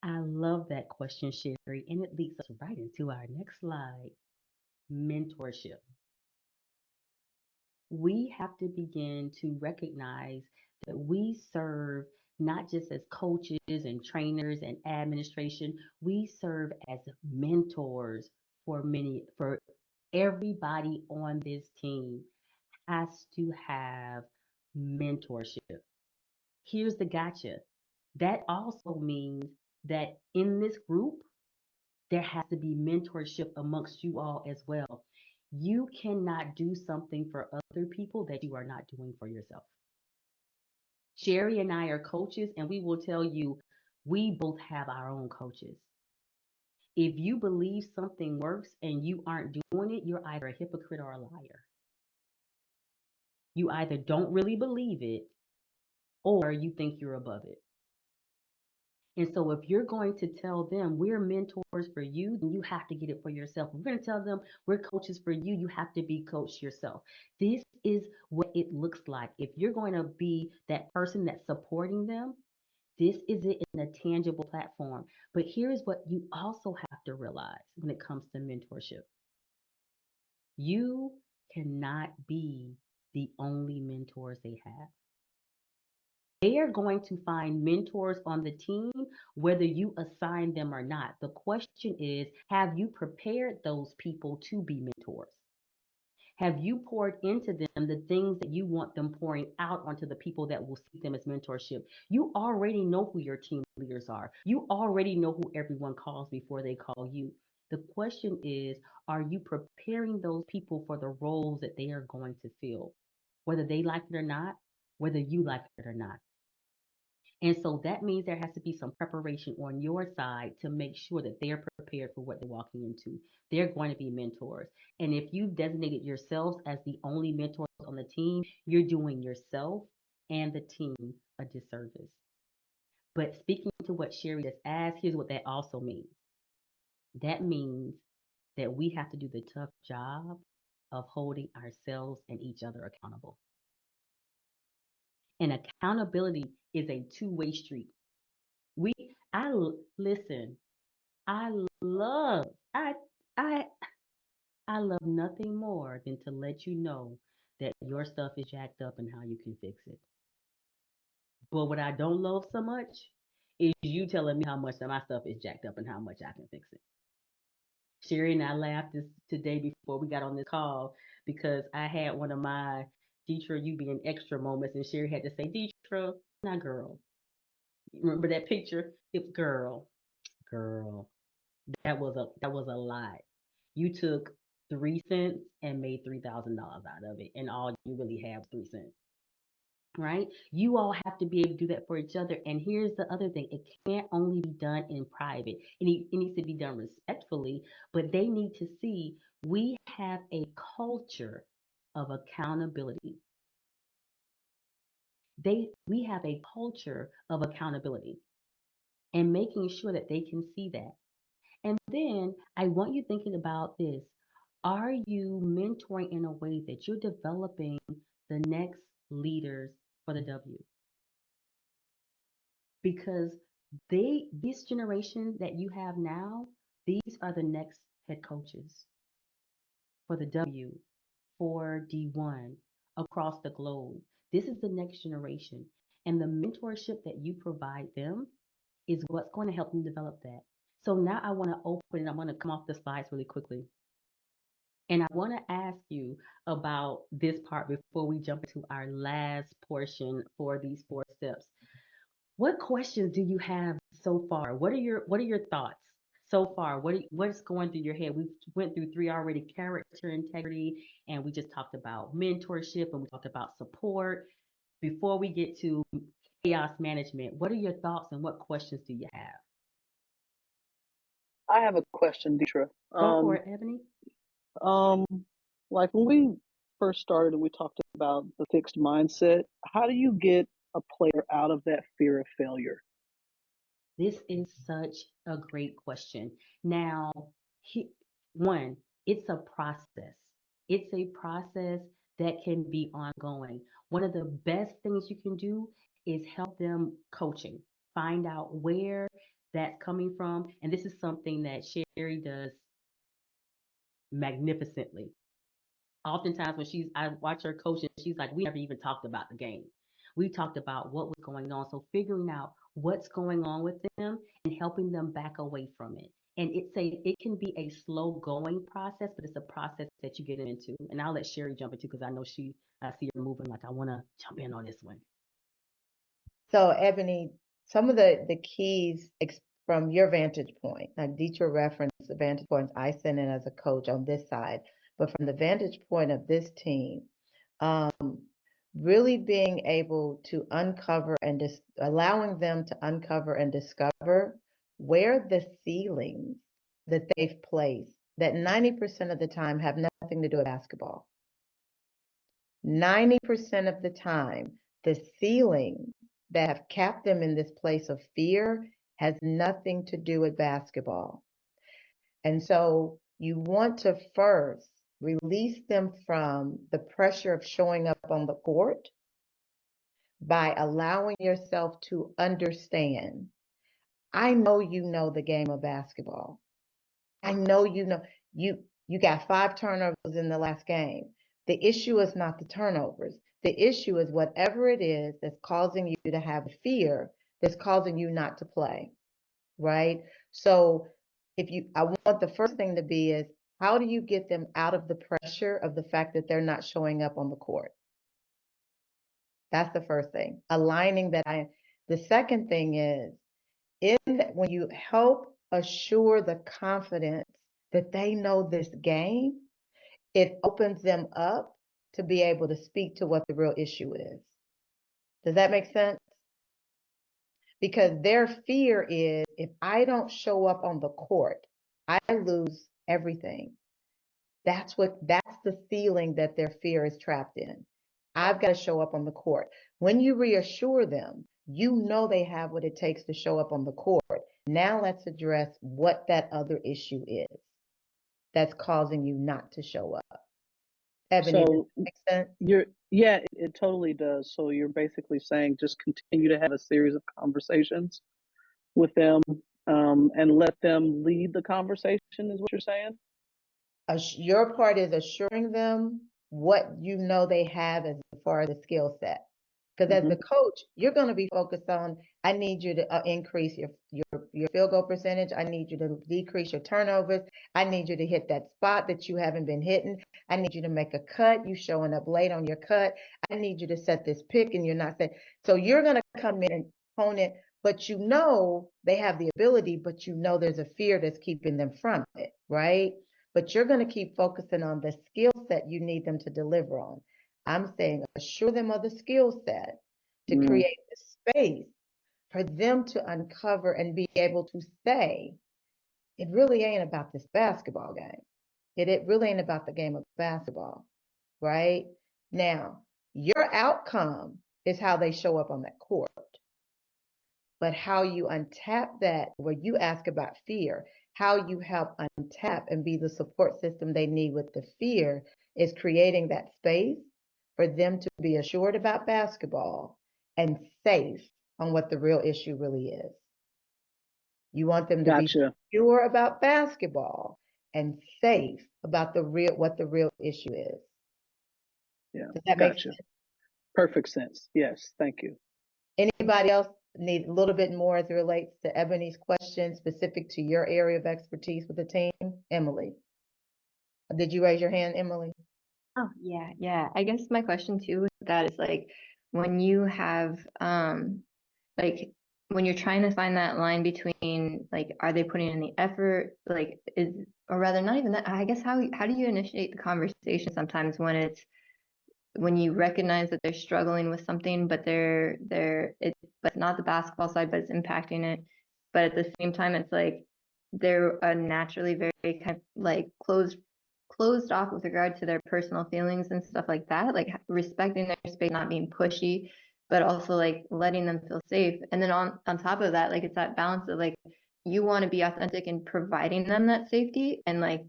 I love that question, Sherry, and it leads us right into our next slide, mentorship. We have to begin to recognize that we serve not just as coaches and trainers and administration, we serve as mentors for everybody on this team has to have mentorship. Here's the gotcha. That also means that in this group, there has to be mentorship amongst you all as well. You cannot do something for other people that you are not doing for yourself. Sherry and I are coaches, and we will tell you we both have our own coaches. If you believe something works and you aren't doing it, you're either a hypocrite or a liar. You either don't really believe it or you think you're above it. And so if you're going to tell them we're mentors for you, then you have to get it for yourself. If we're going to tell them we're coaches for you, you have to be coached yourself. This is what it looks like. If you're going to be that person that's supporting them, this is it in a tangible platform. But here's what you also have to realize when it comes to mentorship. You cannot be the only mentors they have. They are going to find mentors on the team, whether you assign them or not. The question is, have you prepared those people to be mentors? Have you poured into them the things that you want them pouring out onto the people that will see them as mentorship? You already know who your team leaders are. You already know who everyone calls before they call you. The question is, are you preparing those people for the roles that they are going to fill, whether they like it or not, whether you like it or not? And so that means there has to be some preparation on your side to make sure that they're prepared for what they're walking into. They're going to be mentors. And if you've designated yourselves as the only mentors on the team, you're doing yourself and the team a disservice. But speaking to what Sherry just asked, here's what that also means. That means that we have to do the tough job of holding ourselves and each other accountable. And accountability is a two-way street. We, listen. I love, I, I, I love nothing more than to let you know that your stuff is jacked up and how you can fix it. But what I don't love so much is you telling me how much my stuff is jacked up and how much I can fix it. Sherry and I laughed this today before we got on this call because I had one of my Deetra, you being extra moments, and Sherry had to say, Deetra, not girl. Remember that picture? It's girl. That was a lot. You took 3 cents and made $3,000 out of it, and all you really have was 3 cents. Right? You all have to be able to do that for each other. And here's the other thing: it can't only be done in private. It needs to be done respectfully, but they need to see we have a culture of accountability. We have a culture of accountability and making sure that they can see that. And then I want you thinking about this. Are you mentoring in a way that you're developing the next leaders for the W? Because this generation that you have now, these are the next head coaches for the W, for D1, across the globe. This is the next generation. And the mentorship that you provide them is what's going to help them develop that. So now I want to open and I'm going to come off the slides really quickly. And I want to ask you about this part before we jump into our last portion for these 4 steps. What questions do you have so far? What are your thoughts so far? What's going through your head? We went through 3 already: character integrity, and we just talked about mentorship, and we talked about support. Before we get to chaos management, what are your thoughts and what questions do you have? I have a question, Deetra. Go for it, Ebony. Um, like when we first started and we talked about the fixed mindset, how do you get a player out of that fear of failure? This is such a great question. Now, he, one, it's a process. It's a process that can be ongoing. One of the best things you can do is help them coaching. Find out where that's coming from. And this is something that Sherry does magnificently. Oftentimes when I watch her coach and she's like, we never even talked about the game. We talked about what was going on. So figuring out what's going on with them and helping them back away from it. And it can be a slow going process, but it's a process that you get into. And I'll let Sherry jump into because I know I see her moving like I want to jump in on this one. So, Ebony, some of the keys from your vantage point, like Dietra referenced the vantage points I sent in as a coach on this side, but from the vantage point of this team, really being able to uncover and allowing them to uncover and discover where the ceilings that they've placed that 90% of the time have nothing to do with basketball. 90% of the time, the ceilings that have kept them in this place of fear has nothing to do with basketball. And so you want to first release them from the pressure of showing up on the court by allowing yourself to understand. I know you know the game of basketball. I know you know you got 5 turnovers in the last game. The issue is not the turnovers. The issue is whatever it is that's causing you to have fear, that's causing you not to play, right? So I want the first thing to be is, how do you get them out of the pressure of the fact that they're not showing up on the court? That's the first thing. Aligning that. The second thing is, when you help assure the confidence that they know this game, it opens them up to be able to speak to what the real issue is. Does that make sense? Because their fear is, if I don't show up on the court, I lose everything. That's the ceiling that their fear is trapped in. I've got to show up on the court. When you reassure them, you know they have what it takes to show up on the court. Now let's address what that other issue is that's causing you not to show up. Ebony, does So that make sense? it totally does. So you're basically saying just continue to have a series of conversations with them, and let them lead the conversation, is what you're saying? Your part is assuring them what you know they have as far as the skill set. Because as the coach, you're going to be focused on, I need you to increase your field goal percentage. I need you to decrease your turnovers. I need you to hit that spot that you haven't been hitting. I need you to make a cut. You showing up late on your cut. I need you to set this pick and you're not set. So you're going to come in and hone it, but you know they have the ability, but you know there's a fear that's keeping them from it, right? But you're going to keep focusing on the skill set you need them to deliver on. I'm saying assure them of the skill set to create the space for them to uncover and be able to say, it really ain't about this basketball game. It really ain't about the game of basketball, right? Now, your outcome is how they show up on that court. But how you untap that, where you ask about fear, how you help untap and be the support system they need with the fear, is creating that space for them to be assured about basketball and safe on what the real issue really is. You want them to be sure about basketball and safe about what the real issue is. Yeah, does that make sense? Perfect sense. Yes, thank you. Anybody else need a little bit more as it relates to Ebony's question specific to your area of expertise with the team? Emily, did you raise your hand, Emily? Oh, yeah. I guess my question too with that is like, when you have, like, when you're trying to find that line between, like, are they putting in the effort, like, or rather not even that, I guess, how do you initiate the conversation sometimes when you recognize that they're struggling with something, but but not the basketball side, but it's impacting it. But at the same time, it's like they're naturally very kind of like closed off with regard to their personal feelings and stuff like that, like respecting their space, not being pushy, but also like letting them feel safe. And then on top of that, like it's that balance of like you want to be authentic in providing them that safety and like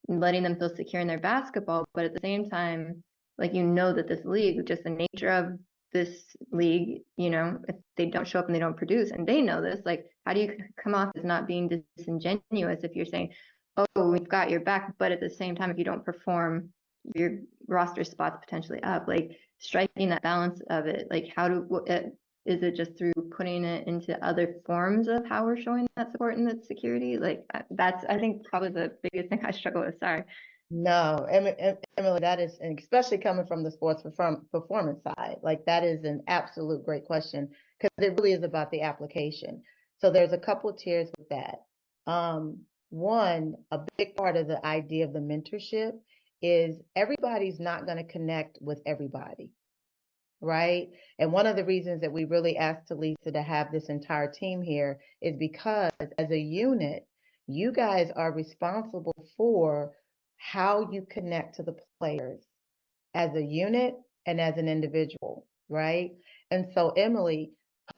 letting them feel secure in their basketball, but at the same time, like you know that this league, just the nature of this league, you know, if they don't show up and they don't produce, and they know this, like how do you come off as not being disingenuous if you're saying, oh, we've got your back, but at the same time, if you don't perform, your roster spots potentially up. Like striking that balance of it, like is it just through putting it into other forms of how we're showing that support and that security? Like that's, I think, probably the biggest thing I struggle with. Sorry. No, Emily, that is, and especially coming from the sports performance side, like that is an absolute great question because it really is about the application. So there's a couple of tiers with that. One, a big part of the idea of the mentorship is everybody's not going to connect with everybody, right? And one of the reasons that we really asked Talisa to have this entire team here is because as a unit, you guys are responsible for how you connect to the players as a unit and as an individual, right? And so, Emily,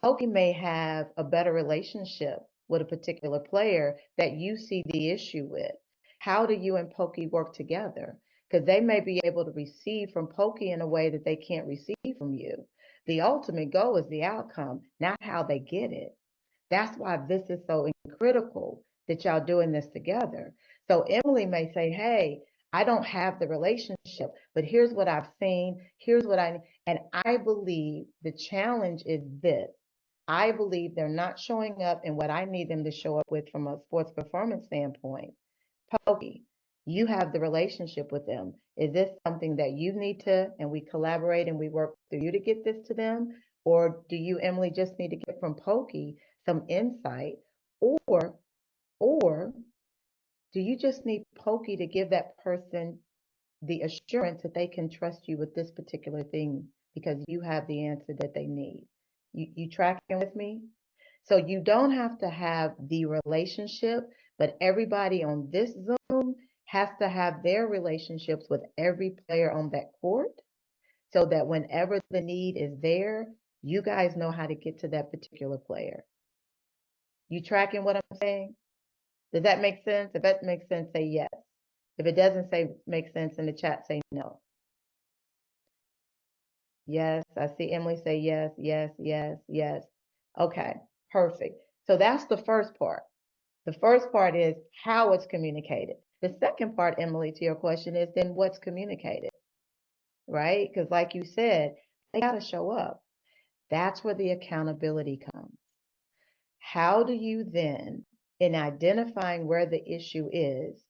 Pokey may have a better relationship with a particular player that you see the issue with. How do you and Pokey work together? Because they may be able to receive from Pokey in a way that they can't receive from you. The ultimate goal is the outcome, not how they get it. That's why this is so critical that y'all doing this together. So Emily may say, hey, I don't have the relationship, but here's what I've seen. Here's what and I believe the challenge is this. I believe they're not showing up in what I need them to show up with from a sports performance standpoint. Pokey, you have the relationship with them. Is this something that you need to, and we collaborate and we work through you to get this to them? Or do you, Emily, just need to get from Pokey some insight? Or do you just need Pokey to give that person the assurance that they can trust you with this particular thing because you have the answer that they need? You tracking with me? So you don't have to have the relationship, but everybody on this Zoom has to have their relationships with every player on that court so that whenever the need is there, you guys know how to get to that particular player. You tracking what I'm saying? Does that make sense? If that makes sense, say yes. If it doesn't make sense in the chat, say no. Yes, I see Emily say yes, yes, yes, yes. Okay, perfect. So that's the first part. The first part is how it's communicated. The second part, Emily, to your question is then what's communicated, right? Because like you said, they got to show up. That's where the accountability comes. How do you then, in identifying where the issue is,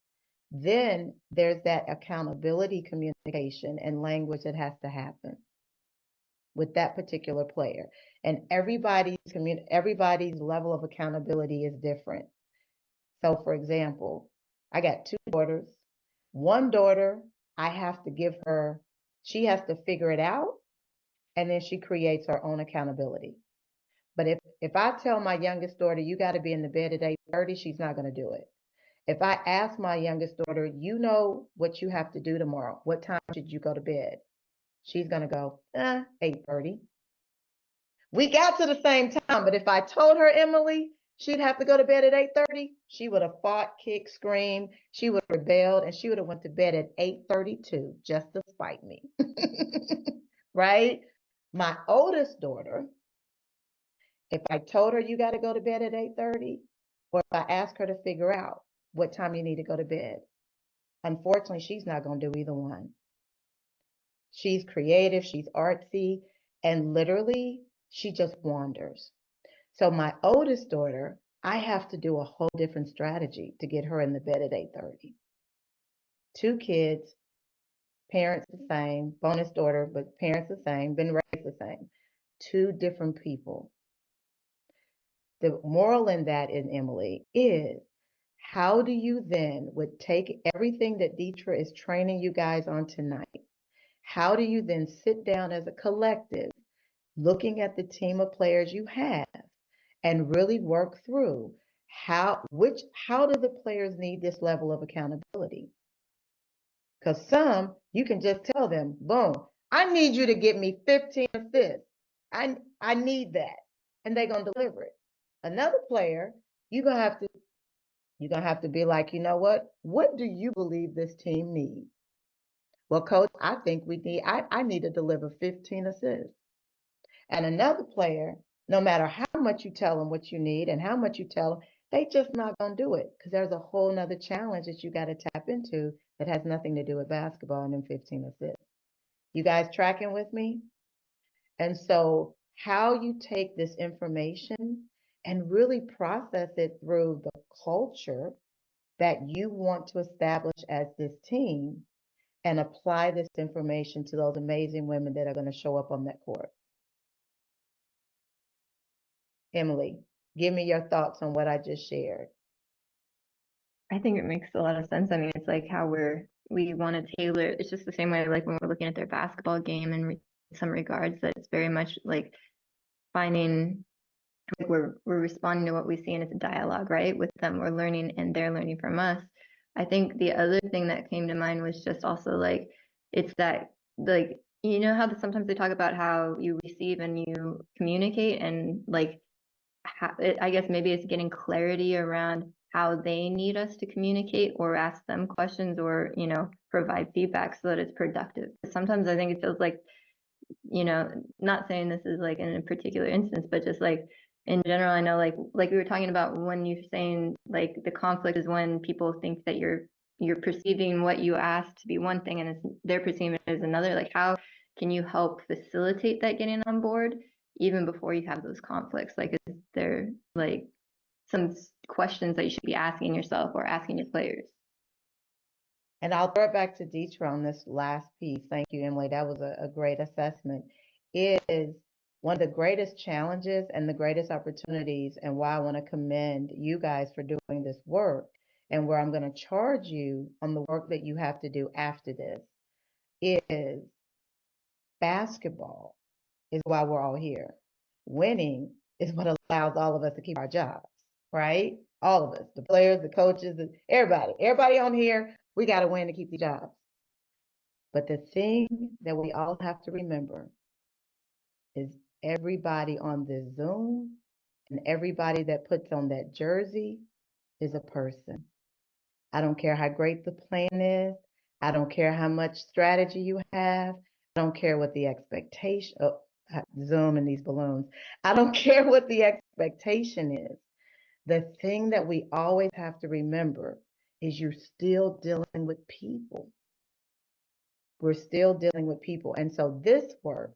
then there's that accountability communication and language that has to happen with that particular player. And everybody's level of accountability is different. So for example, I got two daughters. One daughter, I have to give her, she has to figure it out, and then she creates her own accountability. But if I tell my youngest daughter, you got to be in the bed at 8:30, she's not going to do it. If I ask my youngest daughter, you know what you have to do tomorrow, what time should you go to bed? She's going to go, 8:30. We got to the same time, but if I told her, Emily, she'd have to go to bed at 8:30, she would have fought, kicked, screamed, she would have rebelled, and she would have went to bed at 8:32 just to spite me. Right? My oldest daughter, if I told her you got to go to bed at 8:30, or if I ask her to figure out what time you need to go to bed, unfortunately, she's not going to do either one. She's creative, she's artsy, and literally, she just wanders. So my oldest daughter, I have to do a whole different strategy to get her in the bed at 8:30. Two kids, parents the same, bonus daughter, but parents the same, been raised the same. Two different people. The moral in that, in Emily, is how do you then would take everything that Deetra is training you guys on tonight? How do you then sit down as a collective, looking at the team of players you have, and really work through how do the players need this level of accountability? Because some, you can just tell them, boom, I need you to get me 15 assists. I need that. And they're gonna deliver it. Another player, you're gonna have to be like, you know what? What do you believe this team needs? Well, coach, I think I need to deliver 15 assists. And another player, no matter how much you tell them what you need and how much you tell them, they just not gonna do it because there's a whole nother challenge that you got to tap into that has nothing to do with basketball and then 15 assists. You guys tracking with me? And so how you take this information and really process it through the culture that you want to establish as this team and apply this information to those amazing women that are going to show up on that court. Emily, give me your thoughts on what I just shared. I think it makes a lot of sense. I mean, it's like how we want to tailor. It's just the same way, like when we're looking at their basketball game in some regards, that it's very much like finding, like we're responding to what we see, and it's a dialogue, right? With them, we're learning, and they're learning from us. I think the other thing that came to mind was just also like it's that, like, you know how sometimes they talk about how you receive and you communicate, and like I guess maybe it's getting clarity around how they need us to communicate or ask them questions or, you know, provide feedback so that it's productive. Sometimes I think it feels like, you know, not saying this is like in a particular instance, but just like in general, I know like we were talking about when you're saying like the conflict is when people think that you're perceiving what you asked to be one thing and they're perceiving it as another. Like how can you help facilitate that getting on board even before you have those conflicts? Like is there like some questions that you should be asking yourself or asking your players? And I'll throw it back to Deetra on this last piece. Thank you, Emily. That was a great assessment. It is one of the greatest challenges and the greatest opportunities, and why I want to commend you guys for doing this work, and where I'm going to charge you on the work that you have to do after this, is basketball is why we're all here. Winning is what allows all of us to keep our jobs, right? All of us, the players, the coaches, everybody on here, we got to win to keep the jobs. But the thing that we all have to remember is everybody on this Zoom and everybody that puts on that jersey is a person. I don't care how great the plan is. I don't care how much strategy you have. I don't care what the expectation, Zoom and these balloons. I don't care what the expectation is. The thing that we always have to remember is you're still dealing with people. We're still dealing with people. And so this work,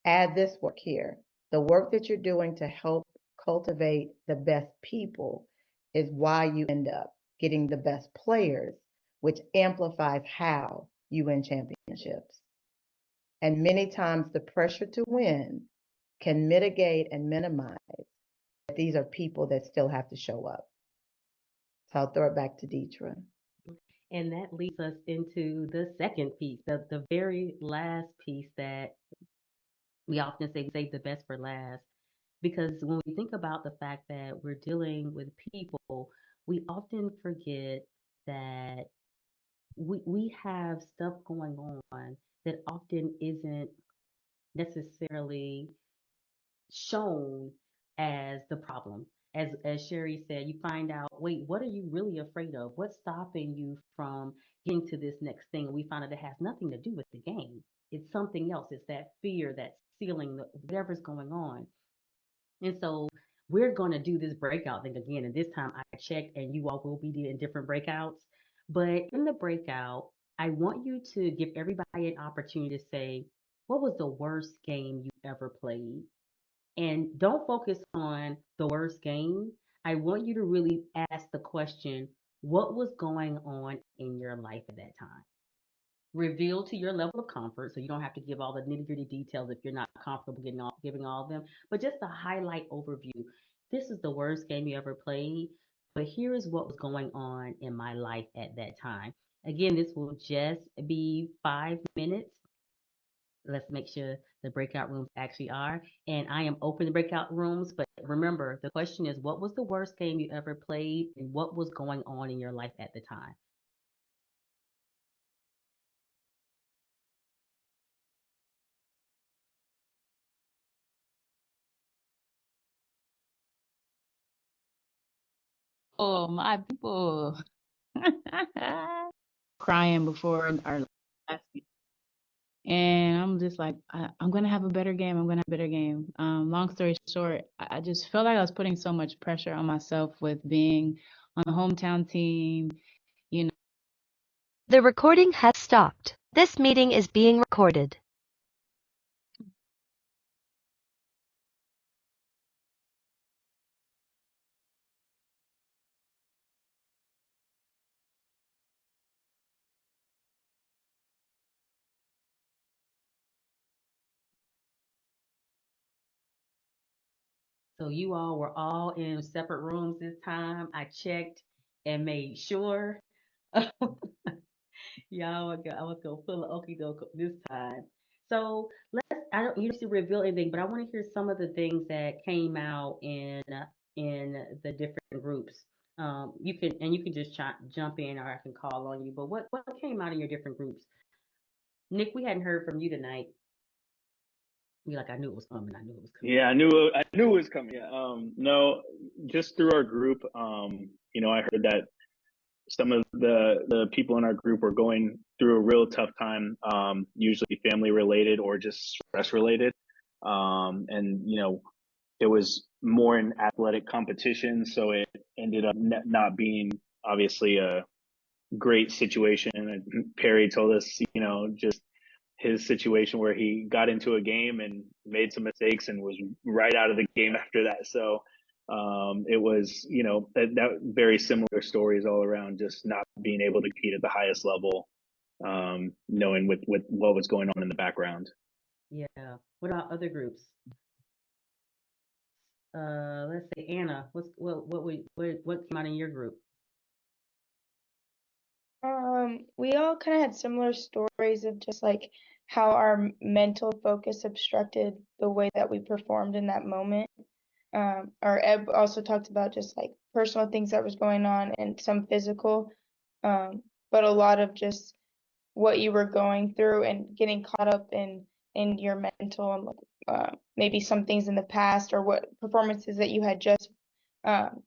add this work here, the work that you're doing to help cultivate the best people is why you end up getting the best players, which amplifies how you win championships. And many times the pressure to win can mitigate and minimize that these are people that still have to show up. So I'll throw it back to Deetra. And that leads us into the second piece, the very last piece that we often say we save the best for last. Because when we think about the fact that we're dealing with people, we often forget that we have stuff going on that often isn't necessarily shown as the problem. As Sherry said, you find out, wait, what are you really afraid of? What's stopping you from getting to this next thing? And we find out it has nothing to do with the game. It's something else. It's that fear, that ceiling, whatever's going on. And so we're going to do this breakout thing again. And this time I checked, and you all will be in different breakouts. But in the breakout, I want you to give everybody an opportunity to say, what was the worst game you ever played? And don't focus on the worst game. I want you to really ask the question, what was going on in your life at that time? Reveal to your level of comfort, so you don't have to give all the nitty gritty details if you're not comfortable giving all of them, but just a highlight overview. This is the worst game you ever played, but here is what was going on in my life at that time. Again, this will just be 5 minutes. Let's make sure the breakout rooms actually are. And I am open to breakout rooms, but remember, the question is, what was the worst game you ever played and what was going on in your life at the time? Oh, my people. Crying before our last game. And I'm just like, I'm gonna have a better game. I'm gonna have a better game. Long story short, I just felt like I was putting so much pressure on myself with being on the hometown team. You know, The recording has stopped. This meeting is being recorded. So you all were all in separate rooms this time. I checked and made sure. Y'all, I was gonna pull an okie doke this time. So I don't usually reveal anything, but I want to hear some of the things that came out in the different groups. You can just jump in, or I can call on you. But what came out in your different groups? Nick, we hadn't heard from you tonight. You like, I knew it was coming. I knew it was coming. Yeah, I knew it was coming. Yeah. No, just through our group, I heard that some of the people in our group were going through a real tough time, usually family related or just stress related. And it was more in athletic competition, so it ended up not being obviously a great situation. And Perry told us, just his situation where he got into a game and made some mistakes and was right out of the game after that. So it was, that very similar stories all around, just not being able to compete at the highest level, knowing with what was going on in the background. Yeah. What about other groups? Let's say Anna. What came out in your group? We all kind of had similar stories of just like how our mental focus obstructed the way that we performed in that moment. Our Eb also talked about just like personal things that was going on and some physical, but a lot of just what you were going through and getting caught up in your mental and like maybe some things in the past or what performances that you had just um,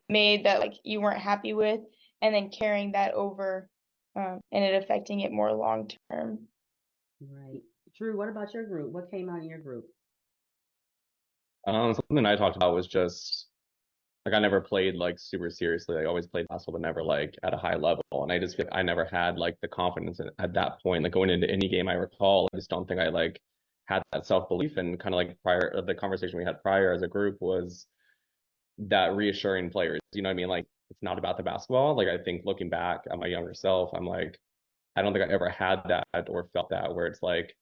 made that like you weren't happy with, and then carrying that over and it affecting it more long term. Right. Drew, what about your group? What came out in your group? Something I talked about was just like I never played like super seriously. I always played basketball, but never like at a high level. And I just feel like I never had like the confidence at that point. Like going into any game I recall, I just don't think I like had that self belief. And kind of like prior, the conversation we had prior as a group was that reassuring players. You know what I mean? Like it's not about the basketball. Like I think looking back at my younger self, I'm like, I don't think I ever had that or felt that where it's like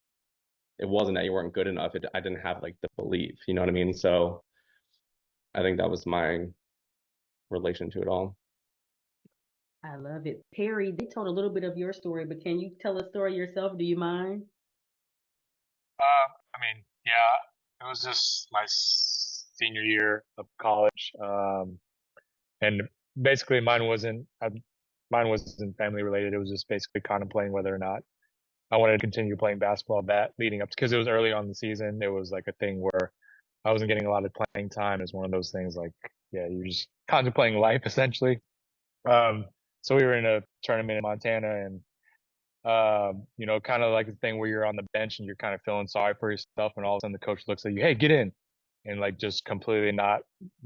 it wasn't that you weren't good enough. I didn't have like the belief. You know what I mean? So I think that was my relation to it all. I love it. Perry, they told a little bit of your story, but can you tell a story yourself? Do you mind? I mean, yeah, it was just my senior year of college, and basically mine wasn't family related. It was just basically contemplating whether or not I wanted to continue playing basketball. That leading up because it was early on in the season, it was like a thing where I wasn't getting a lot of playing time. It's one of those things like, yeah, you're just contemplating life essentially. Um, so we were in a tournament in Montana, and kind of like the thing where you're on the bench and you're kind of feeling sorry for yourself, and all of a sudden the coach looks at you, hey, get in, and like just completely not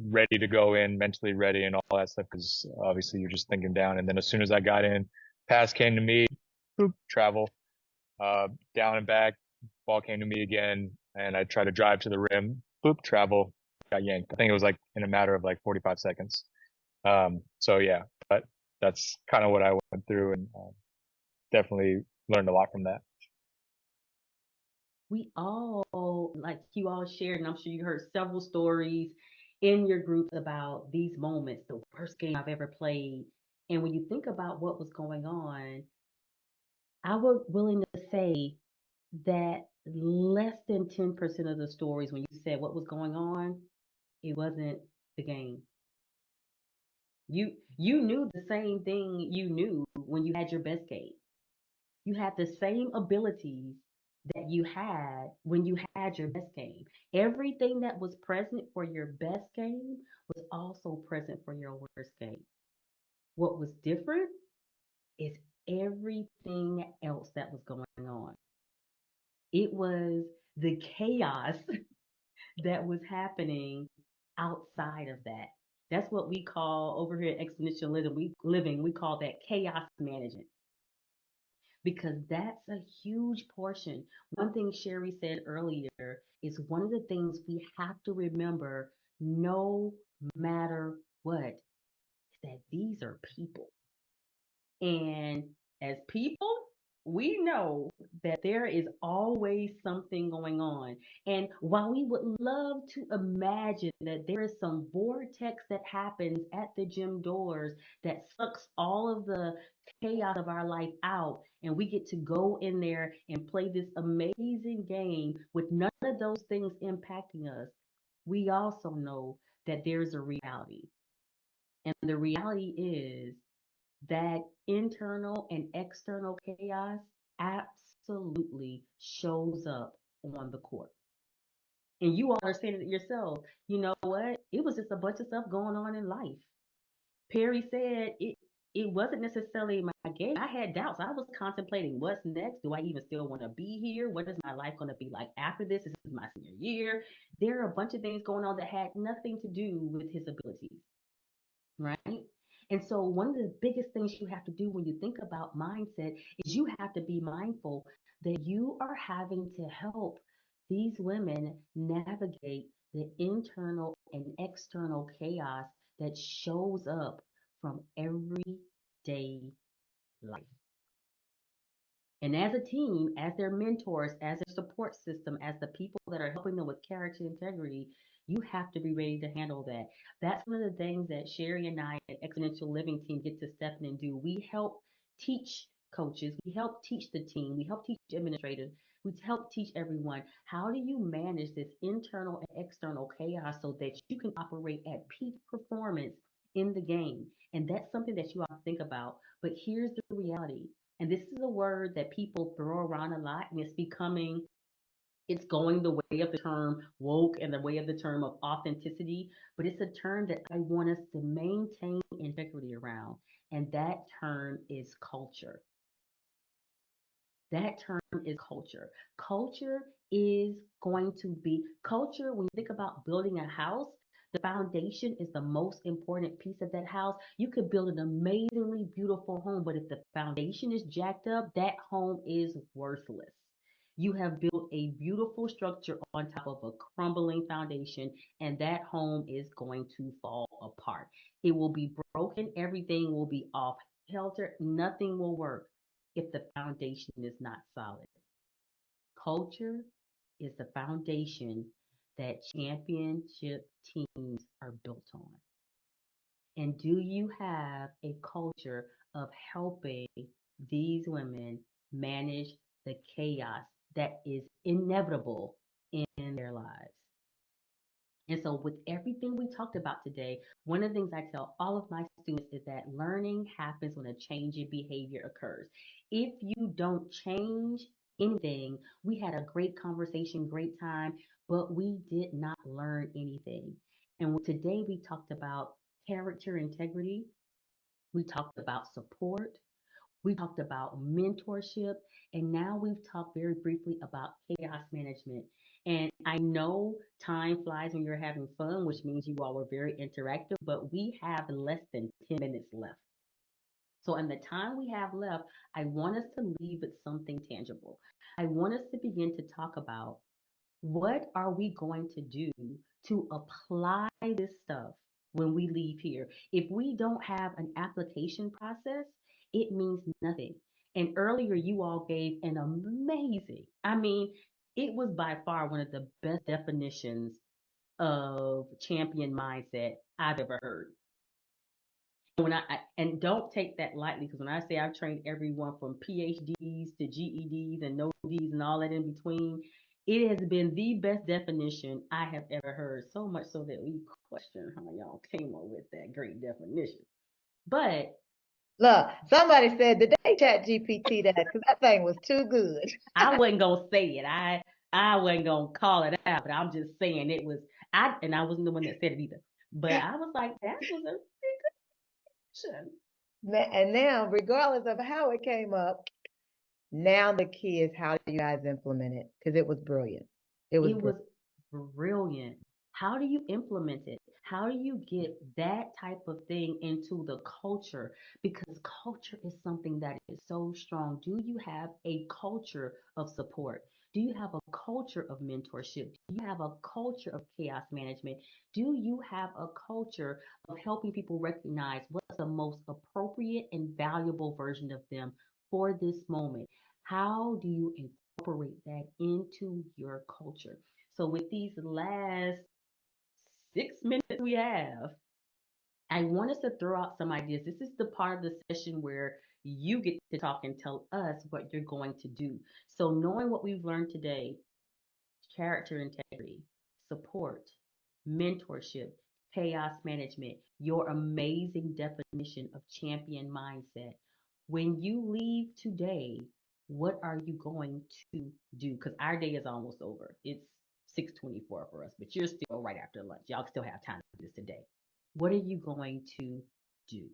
ready to go in, mentally ready, and all that stuff, because obviously you're just thinking down. And then as soon as I got in, pass came to me, boop, travel, down and back, ball came to me again, and I tried to drive to the rim, boop, travel, got yanked. I think it was like in a matter of like 45 seconds. So yeah, but that's kind of what I went through, and definitely learned a lot from that. We all, like you all shared, and I'm sure you heard several stories in your groups about these moments, the worst game I've ever played. And when you think about what was going on, I was willing to say that less than 10% of the stories, when you said what was going on, it wasn't the game. You knew the same thing you knew when you had your best game. You had the same abilities that you had when you had your best game. Everything that was present for your best game was also present for your worst game. What was different is everything else that was going on. It was the chaos that was happening outside of that. That's what we call over here at exponentialism. We call that chaos management because that's a huge portion. One thing Sherry said earlier is one of the things we have to remember no matter what is that these are people. And as people, we know that there is always something going on. And while we would love to imagine that there is some vortex that happens at the gym doors that sucks all of the chaos of our life out, and we get to go in there and play this amazing game with none of those things impacting us, we also know that there's a reality. And the reality is that internal and external chaos absolutely shows up on the court. And you all are saying it yourself. You know what? It was just a bunch of stuff going on in life. Perry said it wasn't necessarily my game. I had doubts. I was contemplating what's next. Do I even still want to be here? What is my life going to be like after this? This is my senior year. There are a bunch of things going on that had nothing to do with his abilities, right? And so, one of the biggest things you have to do when you think about mindset is you have to be mindful that you are having to help these women navigate the internal and external chaos that shows up from everyday life. And as a team, as their mentors, as their support system, as the people that are helping them with character integrity, you have to be ready to handle that. That's one of the things that Sherry and I at Exponential Living Team get to step in and do. We help teach coaches, we help teach the team, we help teach administrators, we help teach everyone how do you manage this internal and external chaos so that you can operate at peak performance in the game. And that's something that you all think about. But here's the reality, and this is a word that people throw around a lot, and it's going the way of the term woke and the way of the term of authenticity, but it's a term that I want us to maintain integrity around. And that term is culture. That term is culture. Culture is going to be culture. When you think about building a house, the foundation is the most important piece of that house. You could build an amazingly beautiful home, but if the foundation is jacked up, that home is worthless. You have built a beautiful structure on top of a crumbling foundation, and that home is going to fall apart. It will be broken, everything will be off kilter, nothing will work if the foundation is not solid. Culture is the foundation that championship teams are built on. And do you have a culture of helping these women manage the chaos that is inevitable in their lives? And so, with everything we talked about today, one of the things I tell all of my students is that learning happens when a change in behavior occurs. If you don't change anything, we had a great conversation, great time, but we did not learn anything. And today we talked about character integrity, we talked about support, we talked about mentorship, and now we've talked very briefly about chaos management. And I know time flies when you're having fun, which means you all were very interactive, but we have less than 10 minutes left. So, in the time we have left, I want us to leave with something tangible. I want us to begin to talk about what are we going to do to apply this stuff when we leave here? If we don't have an application process, it means nothing. And earlier, you all gave an amazing, I mean, it was by far one of the best definitions of champion mindset I've ever heard. And don't take that lightly, because when I say I've trained everyone from PhDs to GEDs and no Ds and all that in between, it has been the best definition I have ever heard. So much so that we question how y'all came up with that great definition. But Look, somebody said, did they chat GPT that? Because that thing was too good. I wasn't gonna say it. I wasn't gonna call it out, but I'm just saying it was. I wasn't the one that said it either. But I was like, that was a big question. And now, regardless of how it came up, now the key is how do you guys implement it? Because it was brilliant. It was It was brilliant. How do you implement it? How do you get that type of thing into the culture? Because culture is something that is so strong. Do you have a culture of support? Do you have a culture of mentorship? Do you have a culture of chaos management? Do you have a culture of helping people recognize what's the most appropriate and valuable version of them for this moment? How do you incorporate that into your culture? So, with these last 6 minutes we have, I want us to throw out some ideas. This is the part of the session where you get to talk and tell us what you're going to do. So, knowing what we've learned today, character integrity, support, mentorship, chaos management, your amazing definition of champion mindset. When you leave today, what are you going to do? Because our day is almost over. It's 6:24 for us, but you're still right after lunch. Y'all still have time to do this today. What are you going to do?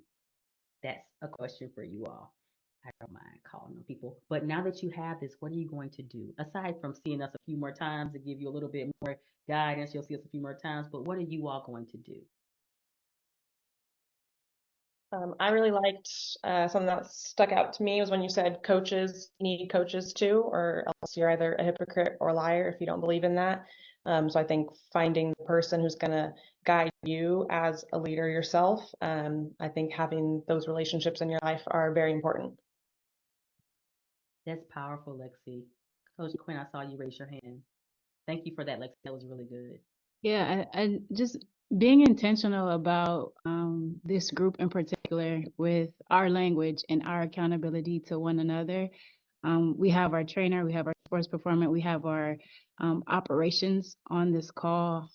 That's a question for you all. I don't mind calling on people. But now that you have this, what are you going to do? Aside from seeing us a few more times to give you a little bit more guidance, you'll see us a few more times. But what are you all going to do? I really liked something that stuck out to me was when you said coaches need coaches too, or else you're either a hypocrite or a liar if you don't believe in that. So I think finding the person who's going to guide you as a leader yourself, I think having those relationships in your life are very important. That's powerful, Lexi. Coach Quinn, I saw you raise your hand. Thank you for that, Lexi. That was really good. Yeah, I just being intentional about this group in particular with our language and our accountability to one another. We have our trainer, we have our sports performer, we have our operations on this call,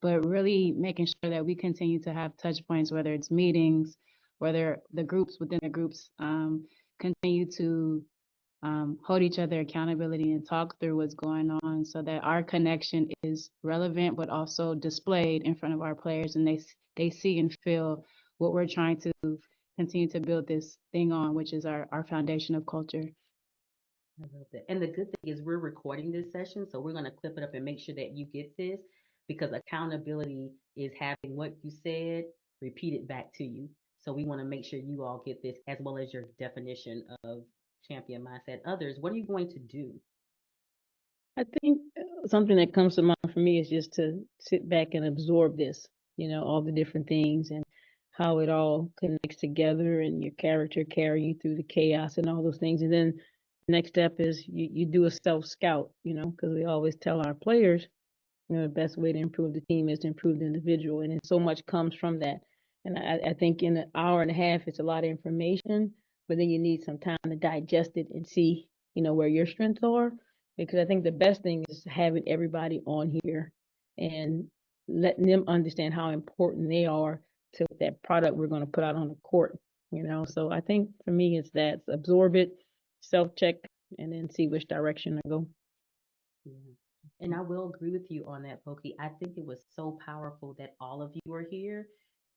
but really making sure that we continue to have touch points, whether it's meetings, whether the groups within the groups continue to hold each other accountability and talk through what's going on so that our connection is relevant but also displayed in front of our players and they see and feel what we're trying to continue to build this thing on, which is our foundation of culture. I love that. And the good thing is we're recording this session, so we're going to clip it up and make sure that you get this because accountability is having what you said repeated back to you. So we want to make sure you all get this as well as your definition of champion mindset. Others, what are you going to do? I think something that comes to mind for me is just to sit back and absorb this, all the different things and how it all connects together and your character carry you through the chaos and all those things. And then the next step is you do a self scout, because we always tell our players, the best way to improve the team is to improve the individual. And then so much comes from that. And I think in an hour and a half, it's a lot of information, but then you need some time to digest it and see, where your strengths are. Because I think the best thing is having everybody on here and letting them understand how important they are to that product we're going to put out on the court, So I think for me, it's that absorb it, self check, and then see which direction I go. Yeah. And I will agree with you on that, Pokey. I think it was so powerful that all of you are here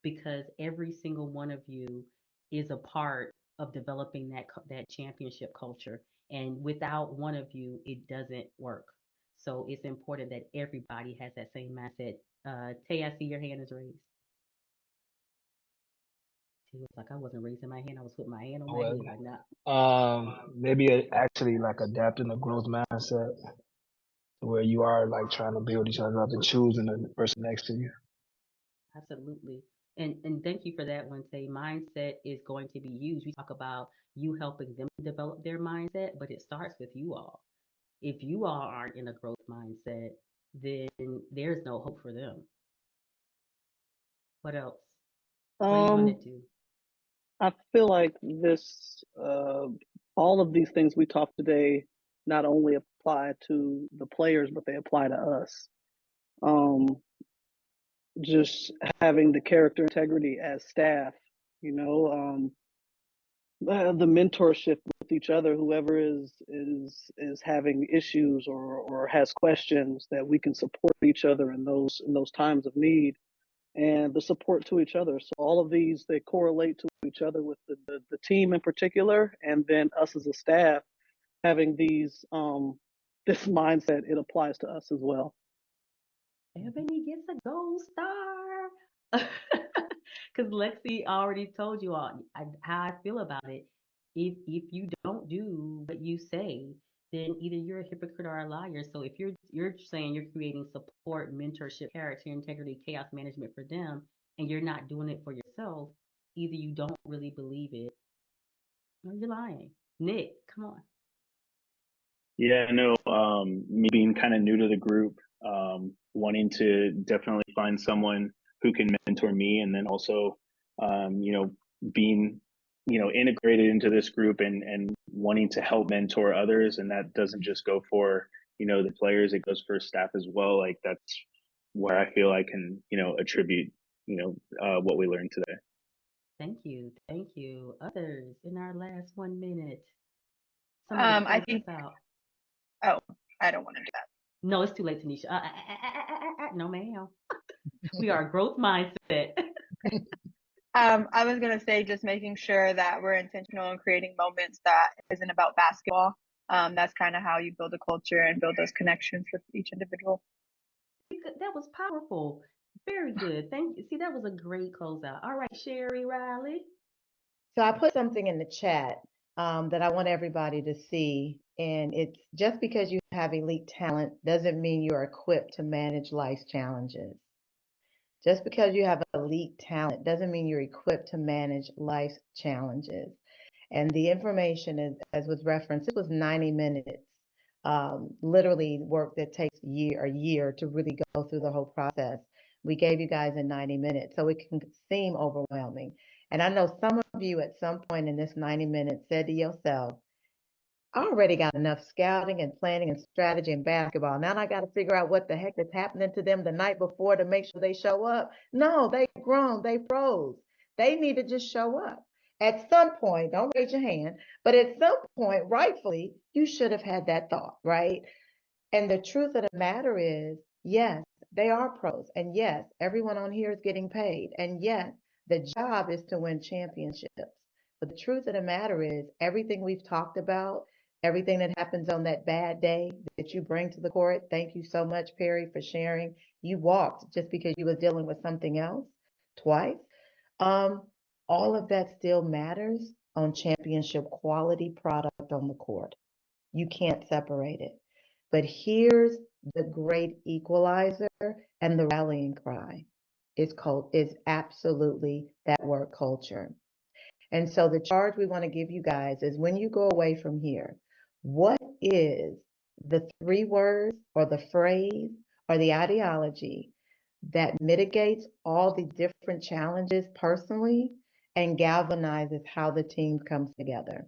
because every single one of you is a part of developing that championship culture. And without one of you, it doesn't work. So it's important that everybody has that same mindset. Tay, I see your hand is raised. It was like I wasn't raising my hand. I was putting my hand on my head. Like, nah. Maybe actually like adapting a growth mindset where you are like trying to build each other up and choosing the person next to you. Absolutely. And thank you for that one, Tay. Mindset is going to be huge. We talk about you helping them develop their mindset, but it starts with you all. If you all aren't in a growth mindset, then there's no hope for them. What else? What do you want to do? I feel like this, all of these things we talked today, not only apply to the players, but they apply to us. Just having the character integrity as staff, the mentorship with each other, whoever is having issues or has questions, that we can support each other in those times of need, and the support to each other. So all of these, they correlate to each other with the team in particular, and then us as a staff having these this mindset, it applies to us as well. Ebony gets a gold star. Because Lexi already told you all how I feel about it. If you don't do what you say, then either you're a hypocrite or a liar. So if you're saying you're creating support, mentorship, character, integrity, chaos management for them, and you're not doing it for yourself, either you don't really believe it or you're lying. Nick, come on. Yeah, no, me being kind of new to the group, wanting to definitely find someone who can mentor me, and then also, being, integrated into this group and wanting to help mentor others. And that doesn't just go for, the players, it goes for staff as well. Like that's where I feel I can, attribute, what we learned today. Thank you. Thank you. Others in our last 1 minute. Somebody I close think. us out. Oh, I don't want to do that. No, it's too late, Tanisha. No, ma'am. We are a growth mindset. I was gonna say just making sure that we're intentional in creating moments that isn't about basketball. That's kind of how you build a culture and build those connections with each individual. That was powerful. Very good. Thank you. See, that was a great closeout. All right, Sherry Riley. So I put something in the chat that I want everybody to see. And it's just because you have elite talent doesn't mean you're equipped to manage life's challenges. Just because you have elite talent doesn't mean you're equipped to manage life's challenges. And the information is, as was referenced, it was 90 minutes, literally work that takes a year to really go through the whole process. We gave you guys in 90 minutes, so it can seem overwhelming. And I know some of you at some point in this 90 minutes said to yourself, I already got enough scouting and planning and strategy in basketball. Now I got to figure out what the heck is happening to them the night before to make sure they show up. No, they grown, they froze. They need to just show up. At some point, don't raise your hand, but at some point, rightfully, you should have had that thought, right? And the truth of the matter is, yes, they are pros. And yes, everyone on here is getting paid. And yes, the job is to win championships. But the truth of the matter is, everything we've talked about, everything that happens on that bad day that you bring to the court, thank you so much, Perry, for sharing. You walked just because you were dealing with something else twice. All of that still matters on championship quality product on the court. You can't separate it. But here's the great equalizer and the rallying cry is absolutely that work culture. And so the charge we want to give you guys is when you go away from here, what is the 3 words or the phrase or the ideology that mitigates all the different challenges personally and galvanizes how the team comes together?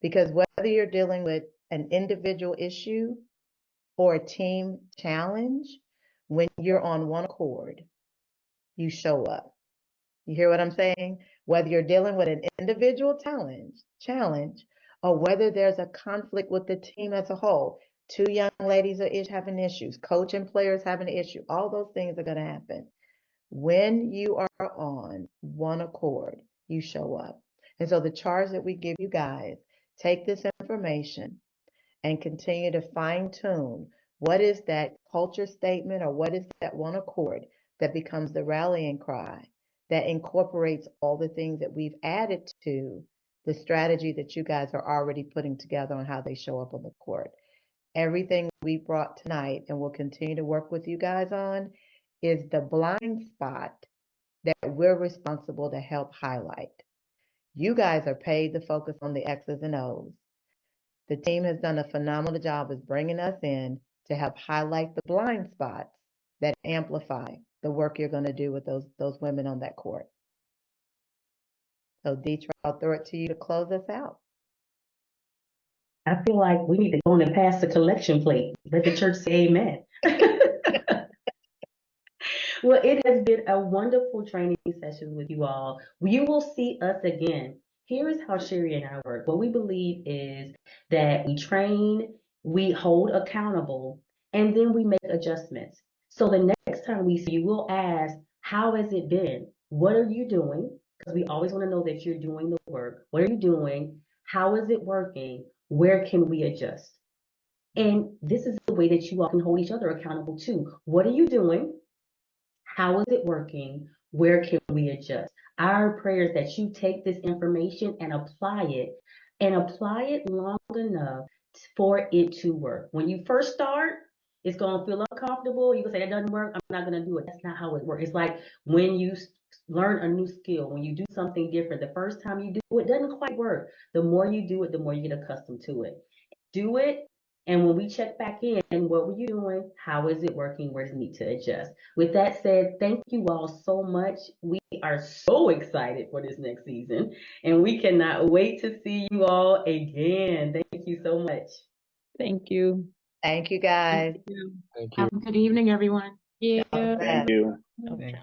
Because whether you're dealing with an individual issue or a team challenge, when you're on one accord, you show up. You hear what I'm saying? Whether you're dealing with an individual challenge, or whether there's a conflict with the team as a whole, 2 young ladies are having issues, coach and players having an issue, all those things are going to happen. When you are on one accord, you show up. And so the charge that we give you guys, take this information and continue to fine tune what is that culture statement or what is that one accord that becomes the rallying cry that incorporates all the things that we've added to the strategy that you guys are already putting together on how they show up on the court. Everything we brought tonight and will continue to work with you guys on is the blind spot that we're responsible to help highlight. You guys are paid to focus on the X's and O's. The team has done a phenomenal job of bringing us in to help highlight the blind spots that amplify the work you're going to do with those women on that court. So, Deetra, I'll throw it to you to close us out. I feel like we need to go on and pass the collection plate. Let the church say amen. Well, it has been a wonderful training session with you all. You will see us again Here is how Sherry and I work. What we believe is that we train, we hold accountable, and then we make adjustments. So the next time we see you, we'll ask, how has it been? What are you doing? Because we always want to know that you're doing the work. What are you doing? How is it working? Where can we adjust? And this is the way that you all can hold each other accountable too. What are you doing? How is it working? Where can we adjust? Our prayer is that you take this information and apply it long enough for it to work. When you first start, it's going to feel uncomfortable. You can say, that doesn't work. I'm not going to do it. That's not how it works. It's like when you learn a new skill, when you do something different, the first time you do it, it doesn't quite work. The more you do it, the more you get accustomed to it. Do it. And when we check back in, what were you doing? How is it working? Where does it need to adjust? With that said, thank you all so much. We are so excited for this next season, and we cannot wait to see you all again. Thank you so much. Thank you. Thank you, guys. Thank you. Have a good evening, everyone. Yeah. All the best. Thank you. Thanks.